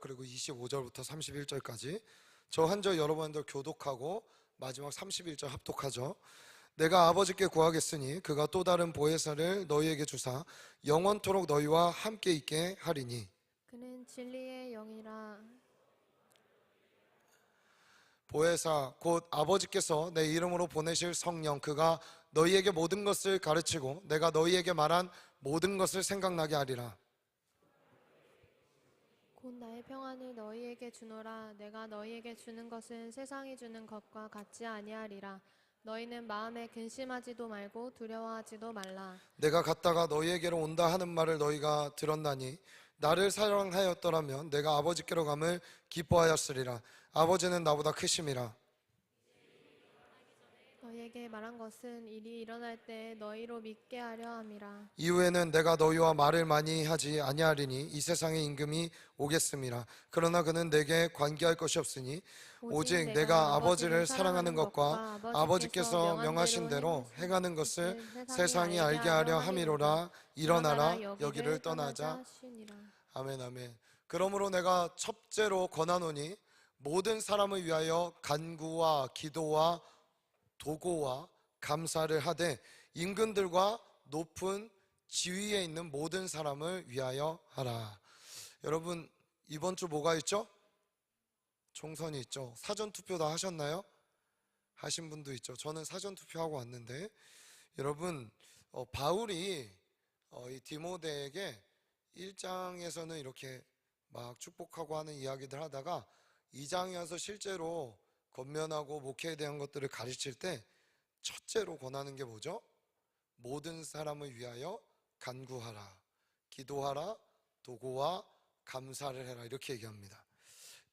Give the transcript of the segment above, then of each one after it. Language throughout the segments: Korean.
그리고 25절부터 31절까지 저 한 절 여러분들 교독하고 마지막 31절 합독하죠. 내가 아버지께 구하겠으니 그가 또 다른 보혜사를 너희에게 주사 영원토록 너희와 함께 있게 하리니 그는 진리의 영이라. 보혜사 곧 아버지께서 내 이름으로 보내실 성령 그가 너희에게 모든 것을 가르치고 내가 너희에게 말한 모든 것을 생각나게 하리라. 곧 나의 평안을 너희에게 주노라. 내가 너희에게 주는 것은 세상이 주는 것과 같지 아니하리라. 너희는 마음에 근심하지도 말고 두려워하지도 말라. 내가 갔다가 너희에게로 온다 하는 말을 너희가 들었나니 나를 사랑하였더라면 내가 아버지께로 감을 기뻐하였으리라. 아버지는 나보다 크심이라. 너희에게 말한 것은 일이 일어날 때 너희로 믿게 하려 함이라. 이후에는 내가 너희와 말을 많이 하지 아니하리니 이 세상의 임금이 오겠음이라. 그러나 그는 내게 관계할 것이 없으니 오직 내가 아버지를 사랑하는 것과 아버지께서 명하신 대로 행하는 것을 세상이 알게 하려 함이로라. 일어나라 여기를 떠나자. 하시니라. 아멘 아멘. 그러므로 내가 첫째로 권하노니 모든 사람을 위하여 간구와 기도와 도고와 감사를 하되 임금들과 높은 지위에 있는 모든 사람을 위하여 하라. 여러분 이번 주 뭐가 있죠? 총선이 있죠. 사전투표 다 하셨나요? 하신 분도 있죠. 저는 사전투표하고 왔는데 여러분 바울이 이 디모데에게 1장에서는 이렇게 막 축복하고 하는 이야기들 하다가 2장에 와서 실제로 권면하고 목회에 대한 것들을 가르칠 때 첫째로 권하는 게 뭐죠? 모든 사람을 위하여 간구하라, 기도하라, 도고와 감사를 해라 이렇게 얘기합니다.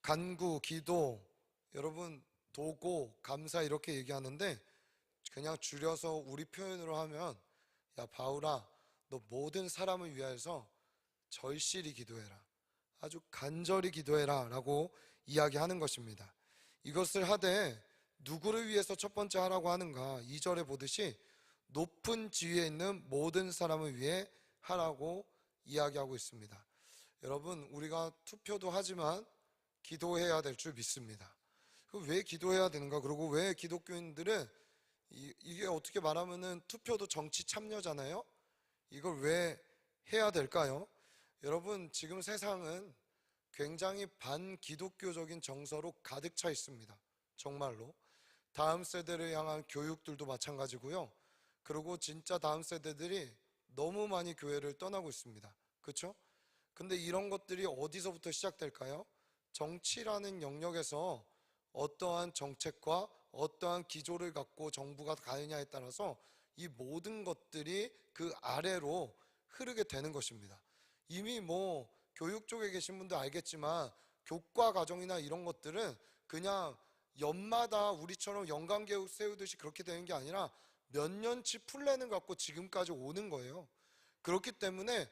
간구, 기도, 여러분 도고, 감사 이렇게 얘기하는데 그냥 줄여서 우리 표현으로 하면 야 바울아 너 모든 사람을 위하여서 절실히 기도해라, 아주 간절히 기도해라 라고 이야기하는 것입니다. 이것을 하되 누구를 위해서 첫 번째 하라고 하는가? 2절에 보듯이 높은 지위에 있는 모든 사람을 위해 하라고 이야기하고 있습니다. 여러분 우리가 투표도 하지만 기도해야 될 줄 믿습니다. 왜 기도해야 되는가? 그리고 왜 기독교인들은 이게 어떻게 말하면은 투표도 정치 참여잖아요. 이걸 왜 해야 될까요? 여러분 지금 세상은 굉장히 반기독교적인 정서로 가득 차 있습니다. 정말로 다음 세대를 향한 교육들도 마찬가지고요. 그리고 진짜 다음 세대들이 너무 많이 교회를 떠나고 있습니다. 그렇죠? 근데 이런 것들이 어디서부터 시작될까요? 정치라는 영역에서 어떠한 정책과 어떠한 기조를 갖고 정부가 가느냐에 따라서 이 모든 것들이 그 아래로 흐르게 되는 것입니다. 이미 교육 쪽에 계신 분도 알겠지만 교과 과정이나 이런 것들은 그냥 연마다 우리처럼 연간계획 세우듯이 그렇게 되는 게 아니라 몇 년치 플랜을 갖고 지금까지 오는 거예요. 그렇기 때문에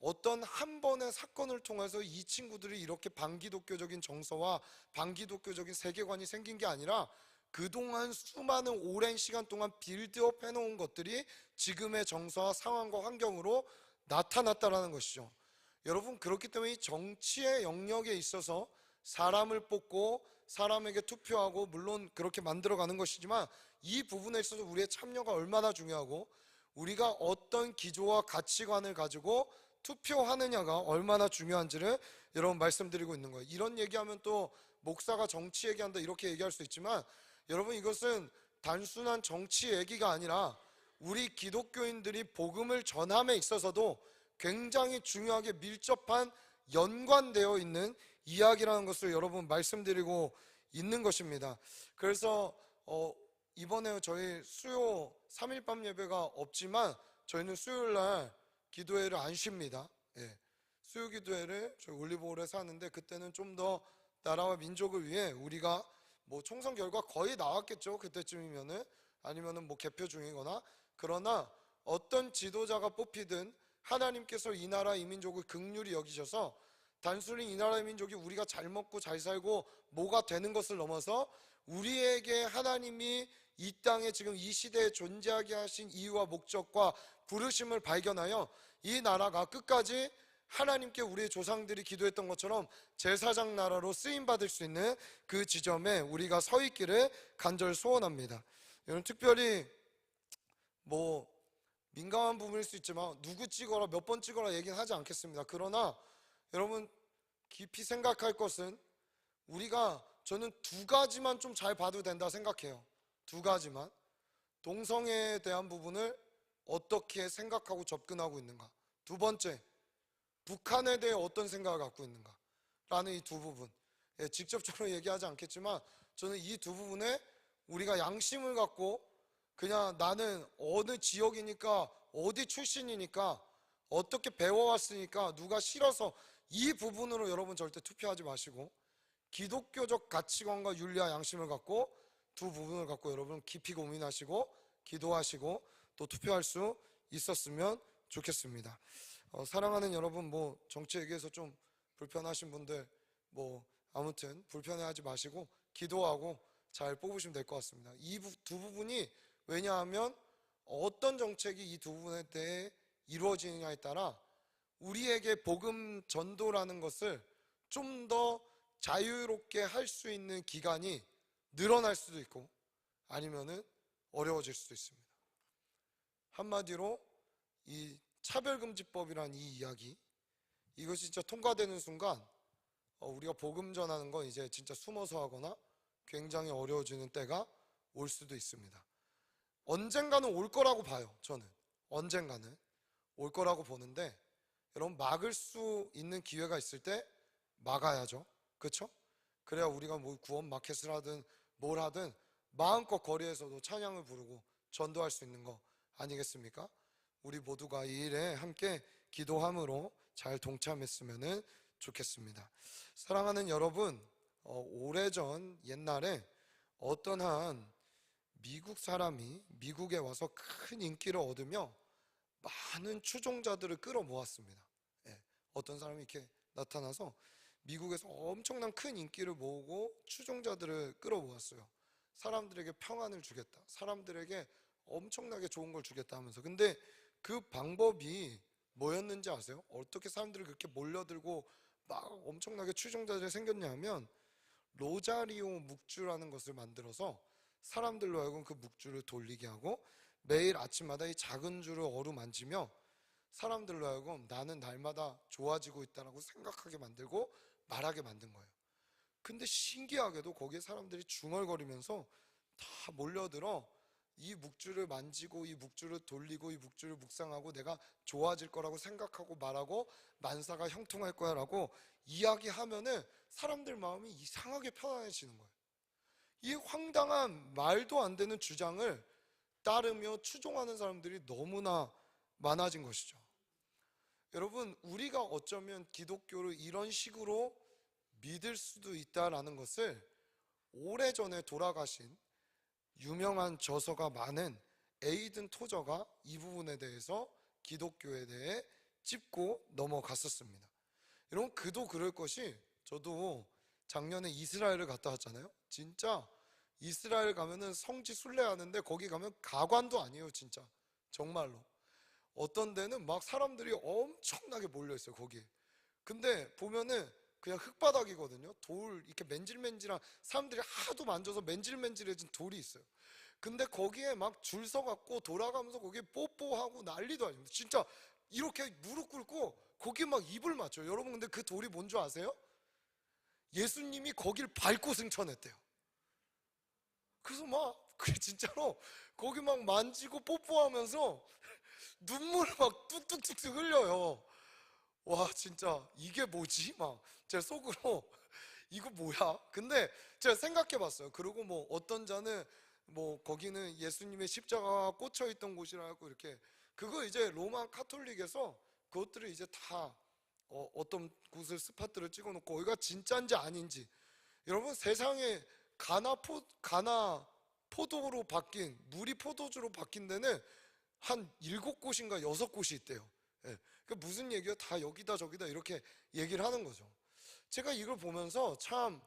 어떤 한 번의 사건을 통해서 이 친구들이 이렇게 반기독교적인 정서와 반기독교적인 세계관이 생긴 게 아니라 그동안 수많은 오랜 시간 동안 빌드업 해놓은 것들이 지금의 정서와 상황과 환경으로 나타났다라는 것이죠. 여러분 그렇기 때문에 이 정치의 영역에 있어서 사람을 뽑고 사람에게 투표하고 물론 그렇게 만들어가는 것이지만 이 부분에 있어서 우리의 참여가 얼마나 중요하고 우리가 어떤 기조와 가치관을 가지고 투표하느냐가 얼마나 중요한지를 여러분 말씀드리고 있는 거예요. 이런 얘기하면 또 목사가 정치 얘기한다 이렇게 얘기할 수 있지만 여러분 이것은 단순한 정치 얘기가 아니라 우리 기독교인들이 복음을 전함에 있어서도 굉장히 중요하게 밀접한 연관되어 있는 이야기라는 것을 여러분 말씀드리고 있는 것입니다. 그래서 이번에 저희 수요 3일 밤 예배가 없지만 저희는 수요일날 기도회를 안 쉽니다. 예. 수요 기도회를 저희 올리브홀에서 하는데 그때는 좀 더 나라와 민족을 위해 우리가 총선 결과 거의 나왔겠죠. 그때쯤이면은 아니면은 개표 중이거나 그러나 어떤 지도자가 뽑히든 하나님께서 이 나라 이 민족을 긍휼히 여기셔서 단순히 이 나라 이 민족이 우리가 잘 먹고 잘 살고 뭐가 되는 것을 넘어서 우리에게 하나님이 이 땅에 지금 이 시대에 존재하게 하신 이유와 목적과 부르심을 발견하여 이 나라가 끝까지 하나님께 우리의 조상들이 기도했던 것처럼 제사장 나라로 쓰임 받을 수 있는 그 지점에 우리가 서 있기를 간절히 소원합니다. 여러분, 특별히 뭐 민감한 부분일 수 있지만 누구 찍어라 몇 번 찍어라 얘기는 하지 않겠습니다. 그러나 여러분, 깊이 생각할 것은 우리가, 저는 두 가지만 좀 잘 봐도 된다 생각해요. 두 가지만. 동성애에 대한 부분을 어떻게 생각하고 접근하고 있는가, 두 번째, 북한에 대해 어떤 생각을 갖고 있는가 라는 이 두 부분. 직접적으로 얘기하지 않겠지만 저는 이 두 부분에 우리가 양심을 갖고, 그냥 나는 어느 지역이니까 어디 출신이니까 어떻게 배워왔으니까 누가 싫어서, 이 부분으로 여러분 절대 투표하지 마시고 기독교적 가치관과 윤리와 양심을 갖고 두 부분을 갖고 여러분 깊이 고민하시고 기도하시고 또 투표할 수 있었으면 좋겠습니다. 사랑하는 여러분, 뭐 정치 얘기해서 좀 불편하신 분들 뭐 아무튼 불편해하지 마시고 기도하고 잘 뽑으시면 될 것 같습니다. 이 두 부분이, 왜냐하면 어떤 정책이 이 두 부분에 대해 이루어지느냐에 따라 우리에게 복음 전도라는 것을 좀 더 자유롭게 할 수 있는 기간이 늘어날 수도 있고 아니면은 어려워질 수도 있습니다. 한마디로 이 차별금지법이란 이 이야기, 이것이 진짜 통과되는 순간 우리가 복음 전하는 건 이제 진짜 숨어서 하거나 굉장히 어려워지는 때가 올 수도 있습니다. 언젠가는 올 거라고 봐요. 저는 언젠가는 올 거라고 보는데, 여러분, 막을 수 있는 기회가 있을 때 막아야죠. 그렇죠? 그래야 우리가 뭐 구원 마켓을 하든 뭘 하든 마음껏 거리에서도 찬양을 부르고 전도할 수 있는 거 아니겠습니까? 우리 모두가 이 일에 함께 기도함으로 잘 동참했으면 좋겠습니다. 사랑하는 여러분, 오래전 옛날에 어떤 한 미국 사람이 미국에 와서 큰 인기를 얻으며 많은 추종자들을 끌어모았습니다. 어떤 사람이 이렇게 나타나서 미국에서 엄청난 큰 인기를 모으고 추종자들을 끌어모았어요. 사람들에게 평안을 주겠다, 사람들에게 엄청나게 좋은 걸 주겠다 하면서. 근데 그 방법이 뭐였는지 아세요? 어떻게 사람들이 그렇게 몰려들고 막 엄청나게 추종자들이 생겼냐면, 로자리오 묵주라는 것을 만들어서 사람들로 하여금 그 묵주를 돌리게 하고 매일 아침마다 이 작은 줄을 어루만지며 사람들로 하여금 나는 날마다 좋아지고 있다라고 생각하게 만들고 말하게 만든 거예요. 근데 신기하게도 거기에 사람들이 중얼거리면서 다 몰려들어 이 묵주를 만지고 이 묵주를 돌리고 이 묵주를 묵상하고 내가 좋아질 거라고 생각하고 말하고 만사가 형통할 거야 라고 이야기하면은 사람들 마음이 이상하게 편안해지는 거예요. 이 황당한 말도 안 되는 주장을 따르며 추종하는 사람들이 너무나 많아진 것이죠. 여러분, 우리가 어쩌면 기독교를 이런 식으로 믿을 수도 있다라는 것을 오래전에 돌아가신 유명한 저서가 많은 에이든 토저가 이 부분에 대해서 기독교에 대해 짚고 넘어갔었습니다. 여러분, 그도 그럴 것이, 저도 작년에 이스라엘을 갔다 왔잖아요. 진짜 이스라엘 가면은 성지 순례하는데 거기 가면 가관도 아니에요. 진짜 정말로 어떤 데는 막 사람들이 엄청나게 몰려 있어요 거기에. 근데 보면은 그냥 흙바닥이거든요. 돌 이렇게 맨질맨질한, 사람들이 하도 만져서 맨질맨질해진 돌이 있어요. 근데 거기에 막 줄 서갖고 돌아가면서 거기에 뽀뽀하고 난리도 아닙니다. 진짜 이렇게 무릎 꿇고 거기에 막 입을 맞춰요. 여러분, 근데 그 돌이 뭔 줄 아세요? 예수님이 거길 밟고 승천했대요. 그래서 막 그래 진짜로 거기 막 만지고 뽀뽀하면서 눈물을 막 뚝뚝뚝뚝 흘려요. 와, 진짜 이게 뭐지? 막 제 속으로 이거 뭐야? 근데 제가 생각해 봤어요. 그리고 뭐 어떤 자는 뭐 거기는 예수님의 십자가가 꽂혀 있던 곳이라고 이렇게, 그거 이제 로마 카톨릭에서 그것들을 이제 다 어떤 곳을 스팟들을 찍어놓고 거기가 진짜인지 아닌지. 여러분, 세상에 가나 포도로 바뀐, 물이 포도주로 바뀐 데는 한 7곳인가 6곳이 있대요. 예. 그 무슨 얘기예요? 다 여기다 저기다 이렇게 얘기를 하는 거죠. 제가 이걸 보면서 참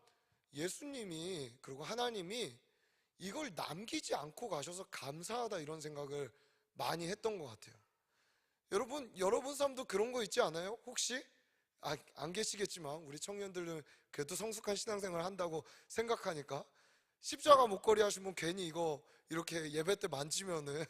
예수님이, 그리고 하나님이 이걸 남기지 않고 가셔서 감사하다 이런 생각을 많이 했던 것 같아요. 여러분 삶도 그런 거 있지 않아요? 혹시 안 계시겠지만 우리 청년들은 그래도 성숙한 신앙생활을 한다고 생각하니까 십자가 목걸이 하신 분 괜히 이거 이렇게 예배 때 만지면은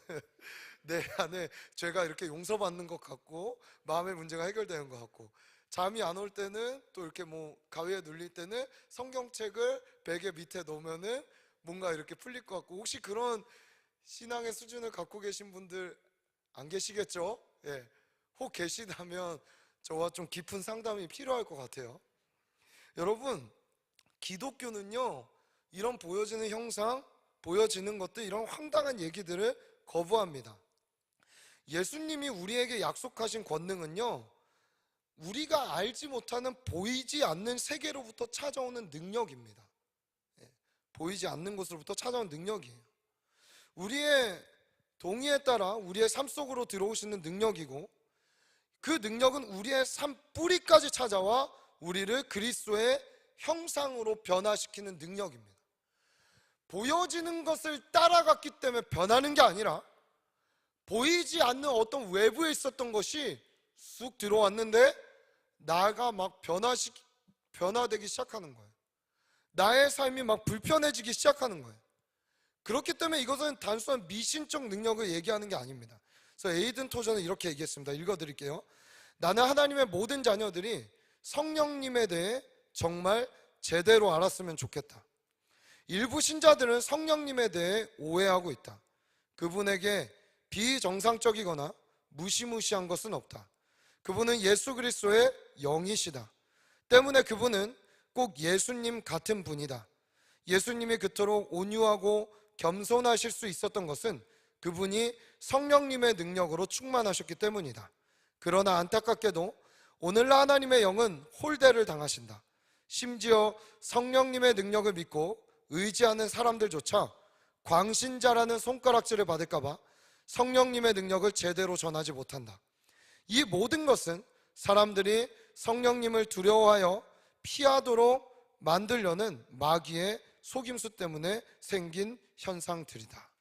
내 안에 죄가 이렇게 용서받는 것 같고 마음의 문제가 해결되는 것 같고, 잠이 안 올 때는 또 이렇게 뭐 가위에 눌릴 때는 성경책을 베개 밑에 놓으면은 뭔가 이렇게 풀릴 것 같고, 혹시 그런 신앙의 수준을 갖고 계신 분들 안 계시겠죠? 예. 혹 계시다면 저와 좀 깊은 상담이 필요할 것 같아요. 여러분, 기독교는요, 이런 보여지는 형상, 보여지는 것들, 이런 황당한 얘기들을 거부합니다. 예수님이 우리에게 약속하신 권능은요, 우리가 알지 못하는 보이지 않는 세계로부터 찾아오는 능력입니다. 예, 보이지 않는 곳으로부터 찾아오는 능력이에요. 우리의 동의에 따라 우리의 삶 속으로 들어오시는 능력이고, 그 능력은 우리의 삶 뿌리까지 찾아와 우리를 그리스도의 형상으로 변화시키는 능력입니다. 보여지는 것을 따라갔기 때문에 변하는 게 아니라 보이지 않는 어떤 외부에 있었던 것이 쑥 들어왔는데 나가 막 변화되기 시작하는 거예요. 나의 삶이 막 불편해지기 시작하는 거예요. 그렇기 때문에 이것은 단순한 미신적 능력을 얘기하는 게 아닙니다. 그래서 에이든 토저는 이렇게 얘기했습니다. 읽어드릴게요. 나는 하나님의 모든 자녀들이 성령님에 대해 정말 제대로 알았으면 좋겠다. 일부 신자들은 성령님에 대해 오해하고 있다. 그분에게 비정상적이거나 무시무시한 것은 없다. 그분은 예수 그리스도의 영이시다. 때문에 그분은 꼭 예수님 같은 분이다. 예수님이 그토록 온유하고 겸손하실 수 있었던 것은 그분이 성령님의 능력으로 충만하셨기 때문이다. 그러나 안타깝게도 오늘날 하나님의 영은 홀대를 당하신다. 심지어 성령님의 능력을 믿고 의지하는 사람들조차 광신자라는 손가락질을 받을까봐 성령님의 능력을 제대로 전하지 못한다. 이 모든 것은 사람들이 성령님을 두려워하여 피하도록 만들려는 마귀의 속임수 때문에 생긴 현상들이다.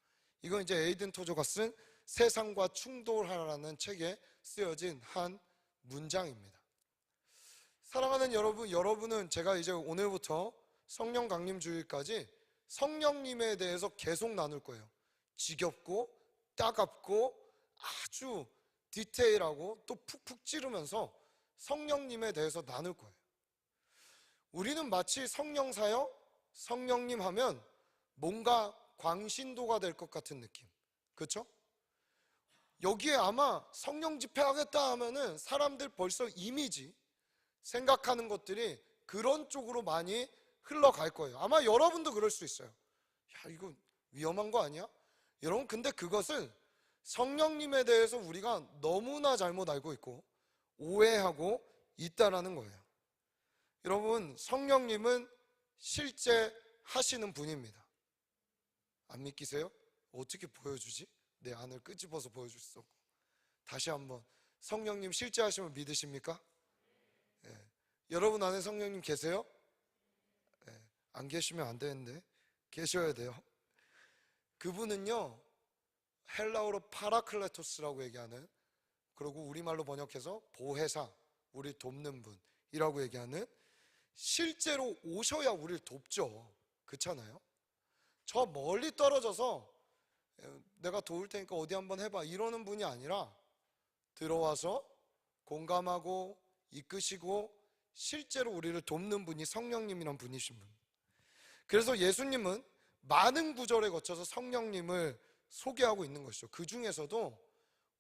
이건 이제 에이든 토저가 쓴 세상과 충돌하라는 책에 쓰여진 한 문장입니다. 사랑하는 여러분, 여러분은 제가 이제 오늘부터 성령 강림 주일까지 성령님에 대해서 계속 나눌 거예요. 지겹고 따갑고 아주 디테일하고 또 푹푹 찌르면서 성령님에 대해서 나눌 거예요. 우리는 마치 성령사역, 성령님 하면 뭔가 광신도가 될 것 같은 느낌, 그렇죠? 여기에 아마 성령 집회하겠다 하면은 사람들 벌써 이미지 생각하는 것들이 그런 쪽으로 많이 흘러갈 거예요. 아마 여러분도 그럴 수 있어요. 야, 이거 위험한 거 아니야? 여러분, 근데 그것은 성령님에 대해서 우리가 너무나 잘못 알고 있고 오해하고 있다라는 거예요. 여러분, 성령님은 실제 하시는 분입니다. 안 믿기세요? 어떻게 보여주지? 내 안을 끄집어서 보여줄 수 없고. 다시 한번, 성령님 실제 하시면 믿으십니까? 예. 여러분 안에 성령님 계세요? 예. 안 계시면 안 되는데 계셔야 돼요. 그분은요, 헬라어로 파라클레토스라고 얘기하는, 그리고 우리말로 번역해서 보혜사, 우리를 돕는 분이라고 얘기하는, 실제로 오셔야 우리를 돕죠. 그렇잖아요? 저 멀리 떨어져서 내가 도울 테니까 어디 한번 해봐 이러는 분이 아니라 들어와서 공감하고 이끄시고 실제로 우리를 돕는 분이 성령님이란 분이신 분. 그래서 예수님은 많은 구절에 거쳐서 성령님을 소개하고 있는 것이죠. 그 중에서도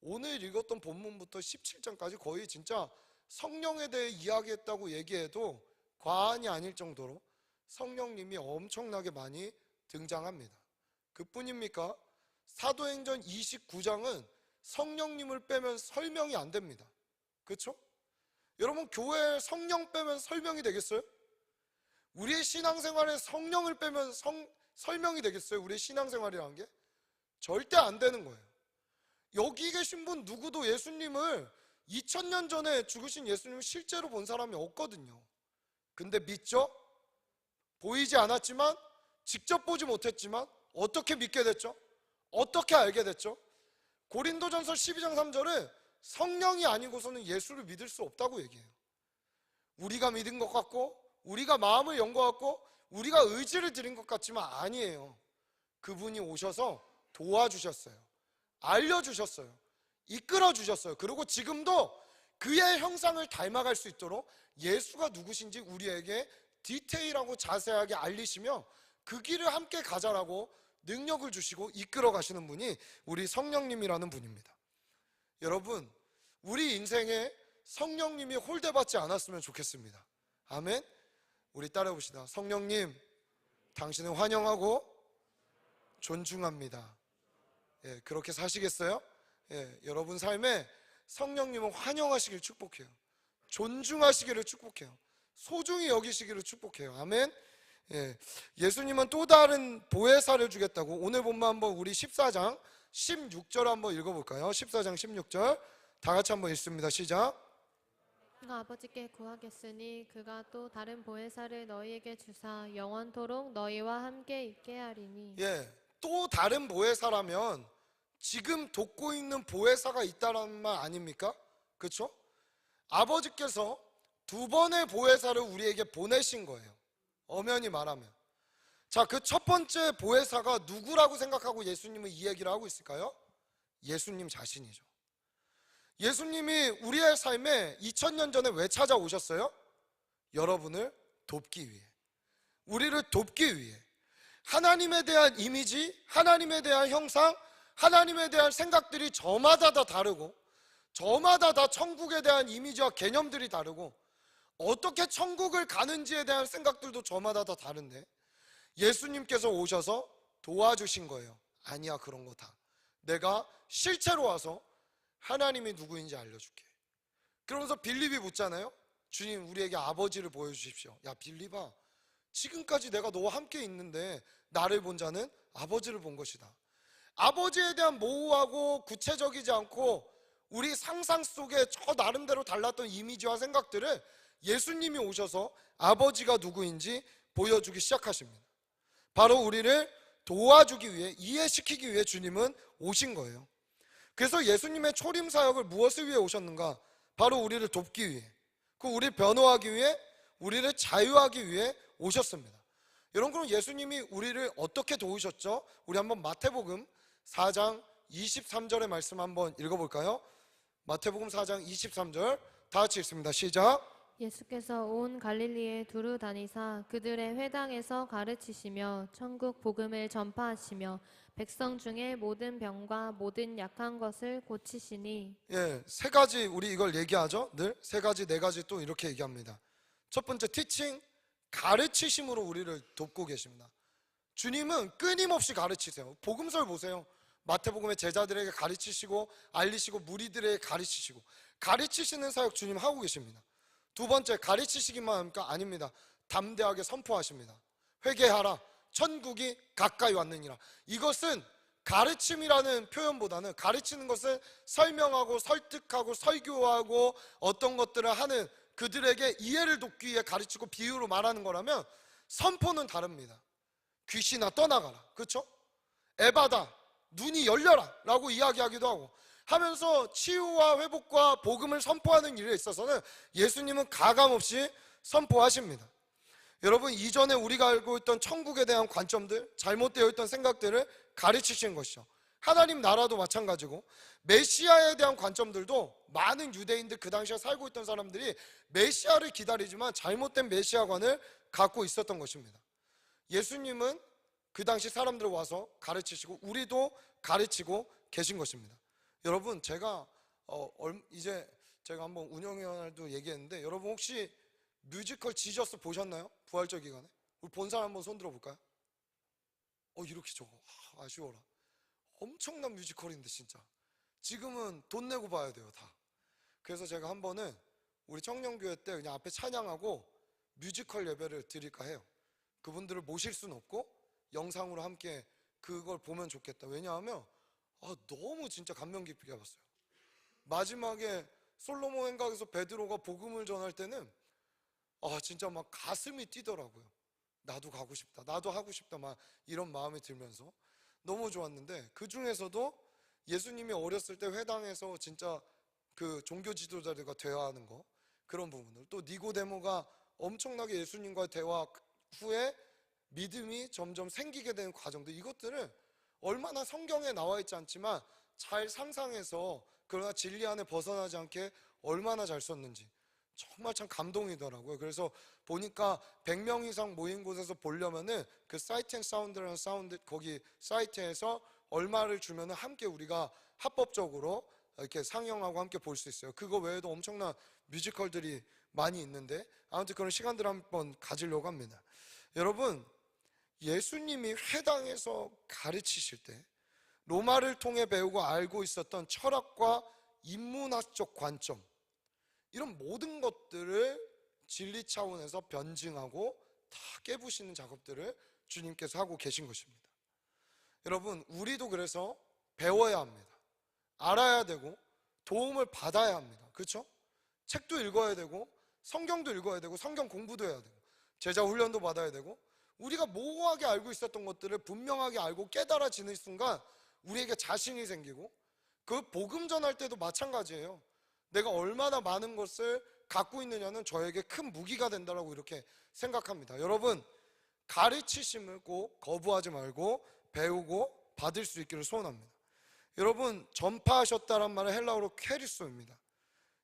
오늘 읽었던 본문부터 17장까지 거의 진짜 성령에 대해 이야기했다고 얘기해도 과언이 아닐 정도로 성령님이 엄청나게 많이 등장합니다. 그뿐입니까? 사도행전 29장은 성령님을 빼면 설명이 안 됩니다. 그렇죠? 여러분, 교회에 성령 빼면 설명이 되겠어요? 우리의 신앙생활에 성령을 빼면 설명이 되겠어요? 우리의 신앙생활이라는 게? 절대 안 되는 거예요. 여기 계신 분 누구도 예수님을 2000년 전에 죽으신 예수님을 실제로 본 사람이 없거든요. 근데 믿죠? 보이지 않았지만, 직접 보지 못했지만 어떻게 믿게 됐죠? 어떻게 알게 됐죠? 고린도전서 12장 3절에 성령이 아니고서는 예수를 믿을 수 없다고 얘기해요. 우리가 믿은 것 같고 우리가 마음을 연 것 같고 우리가 의지를 드린 것 같지만 아니에요. 그분이 오셔서 도와주셨어요. 알려주셨어요. 이끌어주셨어요. 그리고 지금도 그의 형상을 닮아갈 수 있도록 예수가 누구신지 우리에게 디테일하고 자세하게 알리시며 그 길을 함께 가자라고 능력을 주시고 이끌어 가시는 분이 우리 성령님이라는 분입니다. 여러분, 우리 인생에 성령님이 홀대받지 않았으면 좋겠습니다. 아멘. 우리 따라해 봅시다. 성령님, 당신을 환영하고 존중합니다. 예, 그렇게 사시겠어요? 예, 여러분 삶에 성령님은 환영하시길 축복해요. 존중하시기를 축복해요. 소중히 여기시기를 축복해요. 아멘. 예, 예수님은 또 다른 보혜사를 주겠다고 오늘 본문 한번 우리 14장 16절 한번 읽어볼까요? 14장 16절 다 같이 한번 읽습니다. 시작. 그가 아버지께 구하겠으니 그가 또 다른 보혜사를 너희에게 주사 영원토록 너희와 함께 있게 하리니. 예, 또 다른 보혜사라면 지금 돕고 있는 보혜사가 있다는 말 아닙니까? 그렇죠? 아버지께서 두 번의 보혜사를 우리에게 보내신 거예요. 엄연히 말하면. 자, 그 첫 번째 보혜사가 누구라고 생각하고 예수님은 이 얘기를 하고 있을까요? 예수님 자신이죠. 예수님이 우리의 삶에 2000년 전에 왜 찾아오셨어요? 여러분을 돕기 위해, 우리를 돕기 위해. 하나님에 대한 이미지, 하나님에 대한 형상, 하나님에 대한 생각들이 저마다 다 다르고 저마다 다 천국에 대한 이미지와 개념들이 다르고 어떻게 천국을 가는지에 대한 생각들도 저마다 다 다른데 예수님께서 오셔서 도와주신 거예요. 아니야, 그런 거 다 내가 실제로 와서 하나님이 누구인지 알려줄게. 그러면서 빌립이 묻잖아요. 주님, 우리에게 아버지를 보여주십시오. 야 빌립아, 지금까지 내가 너와 함께 있는데 나를 본 자는 아버지를 본 것이다. 아버지에 대한 모호하고 구체적이지 않고 우리 상상 속에 저 나름대로 달랐던 이미지와 생각들을 예수님이 오셔서 아버지가 누구인지 보여주기 시작하십니다. 바로 우리를 도와주기 위해, 이해시키기 위해 주님은 오신 거예요. 그래서 예수님의 초림 사역을 무엇을 위해 오셨는가? 바로 우리를 돕기 위해, 그 우리를 변호하기 위해, 우리를 자유하기 위해 오셨습니다. 여러분, 그럼 예수님이 우리를 어떻게 도우셨죠? 우리 한번 마태복음 4장 23절의 말씀 한번 읽어볼까요? 마태복음 4장 23절 다 같이 읽습니다. 시작. 예수께서 온 갈릴리에 두루 다니사 그들의 회당에서 가르치시며 천국 복음을 전파하시며 백성 중에 모든 병과 모든 약한 것을 고치시니. 예, 세 가지 우리 이걸 얘기하죠. 늘 세 가지, 네 가지 또 이렇게 얘기합니다. 첫 번째 티칭, 가르치심으로 우리를 돕고 계십니다. 주님은 끊임없이 가르치세요. 복음서를 보세요. 마태복음의 제자들에게 가르치시고 알리시고 무리들에게 가르치시고 가르치시는 사역 주님 하고 계십니다. 두 번째, 가르치시기만 합니까? 아닙니다. 담대하게 선포하십니다. 회개하라, 천국이 가까이 왔느니라. 이것은 가르침이라는 표현보다는, 가르치는 것은 설명하고 설득하고 설교하고 어떤 것들을 하는 그들에게 이해를 돕기 위해 가르치고 비유로 말하는 거라면, 선포는 다릅니다. 귀신아 떠나가라, 그렇죠? 에바다, 눈이 열려라 라고 이야기하기도 하고 하면서 치유와 회복과 복음을 선포하는 일에 있어서는 예수님은 가감없이 선포하십니다. 여러분, 이전에 우리가 알고 있던 천국에 대한 관점들, 잘못되어 있던 생각들을 가르치신 것이죠. 하나님 나라도 마찬가지고 메시아에 대한 관점들도 많은 유대인들, 그 당시에 살고 있던 사람들이 메시아를 기다리지만 잘못된 메시아관을 갖고 있었던 것입니다. 예수님은 그 당시 사람들 와서 가르치시고 우리도 가르치고 계신 것입니다. 여러분, 제가 이제 제가 한번 운영위원회도 얘기했는데, 여러분 혹시 뮤지컬 지저스 보셨나요? 부활절 기간에? 우리 본 사람 한번 손 들어볼까요? 이렇게 적어. 아쉬워라. 엄청난 뮤지컬인데 진짜 지금은 돈 내고 봐야 돼요 다. 그래서 제가 한 번은 우리 청년교회 때 그냥 앞에 찬양하고 뮤지컬 예배를 드릴까 해요. 그분들을 모실 수는 없고 영상으로 함께 그걸 보면 좋겠다. 왜냐하면 너무 진짜 감명 깊게 봤어요. 마지막에 솔로몬 행각에서 베드로가 복음을 전할 때는 진짜 막 가슴이 뛰더라고요. 나도 가고 싶다, 나도 하고 싶다, 막 이런 마음이 들면서 너무 좋았는데, 그 중에서도 예수님이 어렸을 때 회당에서 진짜 그 종교 지도자들과 대화하는 거, 그런 부분들, 또 니고데모가 엄청나게 예수님과의 대화 후에 믿음이 점점 생기게 되는 과정들, 이것들을 얼마나 성경에 나와 있지 않지만 잘 상상해서, 그러나 진리 안에 벗어나지 않게 얼마나 잘 썼는지 정말 참 감동이더라고요. 그래서 보니까 100명 이상 모인 곳에서 보려면은 그 사이트 앤 사운드라는 사운드, 거기 사이트에서 얼마를 주면은 함께 우리가 합법적으로 이렇게 상영하고 함께 볼 수 있어요. 그거 외에도 엄청난 뮤지컬들이 많이 있는데, 아무튼 그런 시간들을 한번 가지려고 합니다. 여러분, 예수님이 회당에서 가르치실 때 로마를 통해 배우고 알고 있었던 철학과 인문학적 관점, 이런 모든 것들을 진리 차원에서 변증하고 다 깨부시는 작업들을 주님께서 하고 계신 것입니다. 여러분, 우리도 그래서 배워야 합니다. 알아야 되고 도움을 받아야 합니다. 그렇죠? 책도 읽어야 되고 성경도 읽어야 되고 성경 공부도 해야 되고 제자 훈련도 받아야 되고, 우리가 모호하게 알고 있었던 것들을 분명하게 알고 깨달아지는 순간 우리에게 자신이 생기고, 그 복음 전할 때도 마찬가지예요. 내가 얼마나 많은 것을 갖고 있느냐는 저에게 큰 무기가 된다라고 이렇게 생각합니다. 여러분, 가르치심을 꼭 거부하지 말고 배우고 받을 수 있기를 소원합니다. 여러분, 전파하셨다란 말은 헬라어로 캐리소입니다.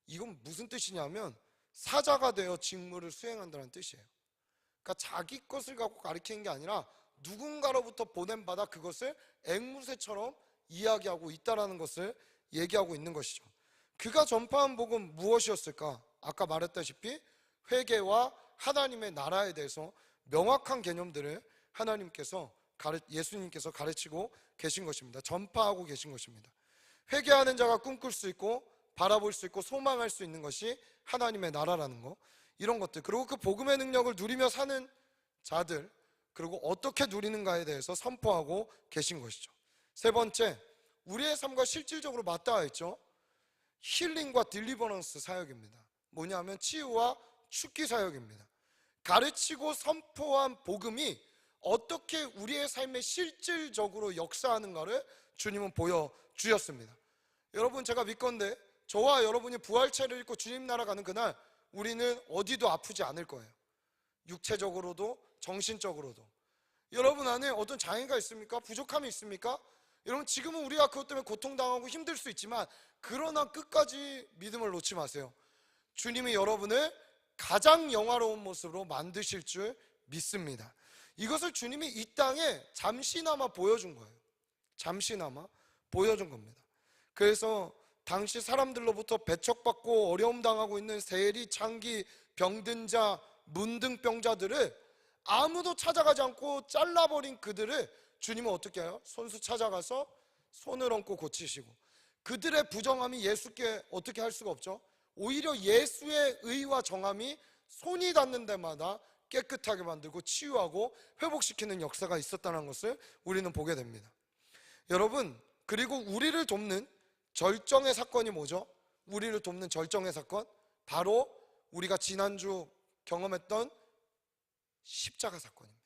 이건 무슨 뜻이냐면 사자가 되어 직무를 수행한다는 뜻이에요. 그러니까 자기 것을 갖고 가르치는 게 아니라 누군가로부터 보냄받아 그것을 앵무새처럼 이야기하고 있다라는 것을 얘기하고 있는 것이죠. 그가 전파한 복음 무엇이었을까? 아까 말했다시피 회개와 하나님의 나라에 대해서 명확한 개념들을 하나님께서 예수님께서 가르치고 계신 것입니다. 전파하고 계신 것입니다. 회개하는 자가 꿈꿀 수 있고 바라볼 수 있고 소망할 수 있는 것이 하나님의 나라라는 거, 이런 것들, 그리고 그 복음의 능력을 누리며 사는 자들, 그리고 어떻게 누리는가에 대해서 선포하고 계신 것이죠. 세 번째, 우리의 삶과 실질적으로 맞닿아 있죠. 힐링과 딜리버런스 사역입니다. 뭐냐면 치유와 축기 사역입니다. 가르치고 선포한 복음이 어떻게 우리의 삶에 실질적으로 역사하는가를 주님은 보여주셨습니다. 여러분, 제가 믿건대 저와 여러분이 부활체를 입고 주님 나라 가는 그날 우리는 어디도 아프지 않을 거예요. 육체적으로도 정신적으로도. 여러분 안에 어떤 장애가 있습니까? 부족함이 있습니까? 여러분, 지금은 우리가 그것 때문에 고통당하고 힘들 수 있지만, 그러나 끝까지 믿음을 놓지 마세요. 주님이 여러분을 가장 영화로운 모습으로 만드실 줄 믿습니다. 이것을 주님이 이 땅에 잠시나마 보여준 거예요. 잠시나마 보여준 겁니다. 그래서 당시 사람들로부터 배척받고 어려움 당하고 있는 세리, 창기, 병든 자, 문둥병자들을 아무도 찾아가지 않고 잘라버린 그들을 주님은 어떻게 해요? 손수 찾아가서 손을 얹고 고치시고, 그들의 부정함이 예수께 어떻게 할 수가 없죠. 오히려 예수의 의와 정함이 손이 닿는 데마다 깨끗하게 만들고 치유하고 회복시키는 역사가 있었다는 것을 우리는 보게 됩니다. 여러분, 그리고 우리를 돕는 절정의 사건이 뭐죠? 우리를 돕는 절정의 사건, 바로 우리가 지난주 경험했던 십자가 사건입니다.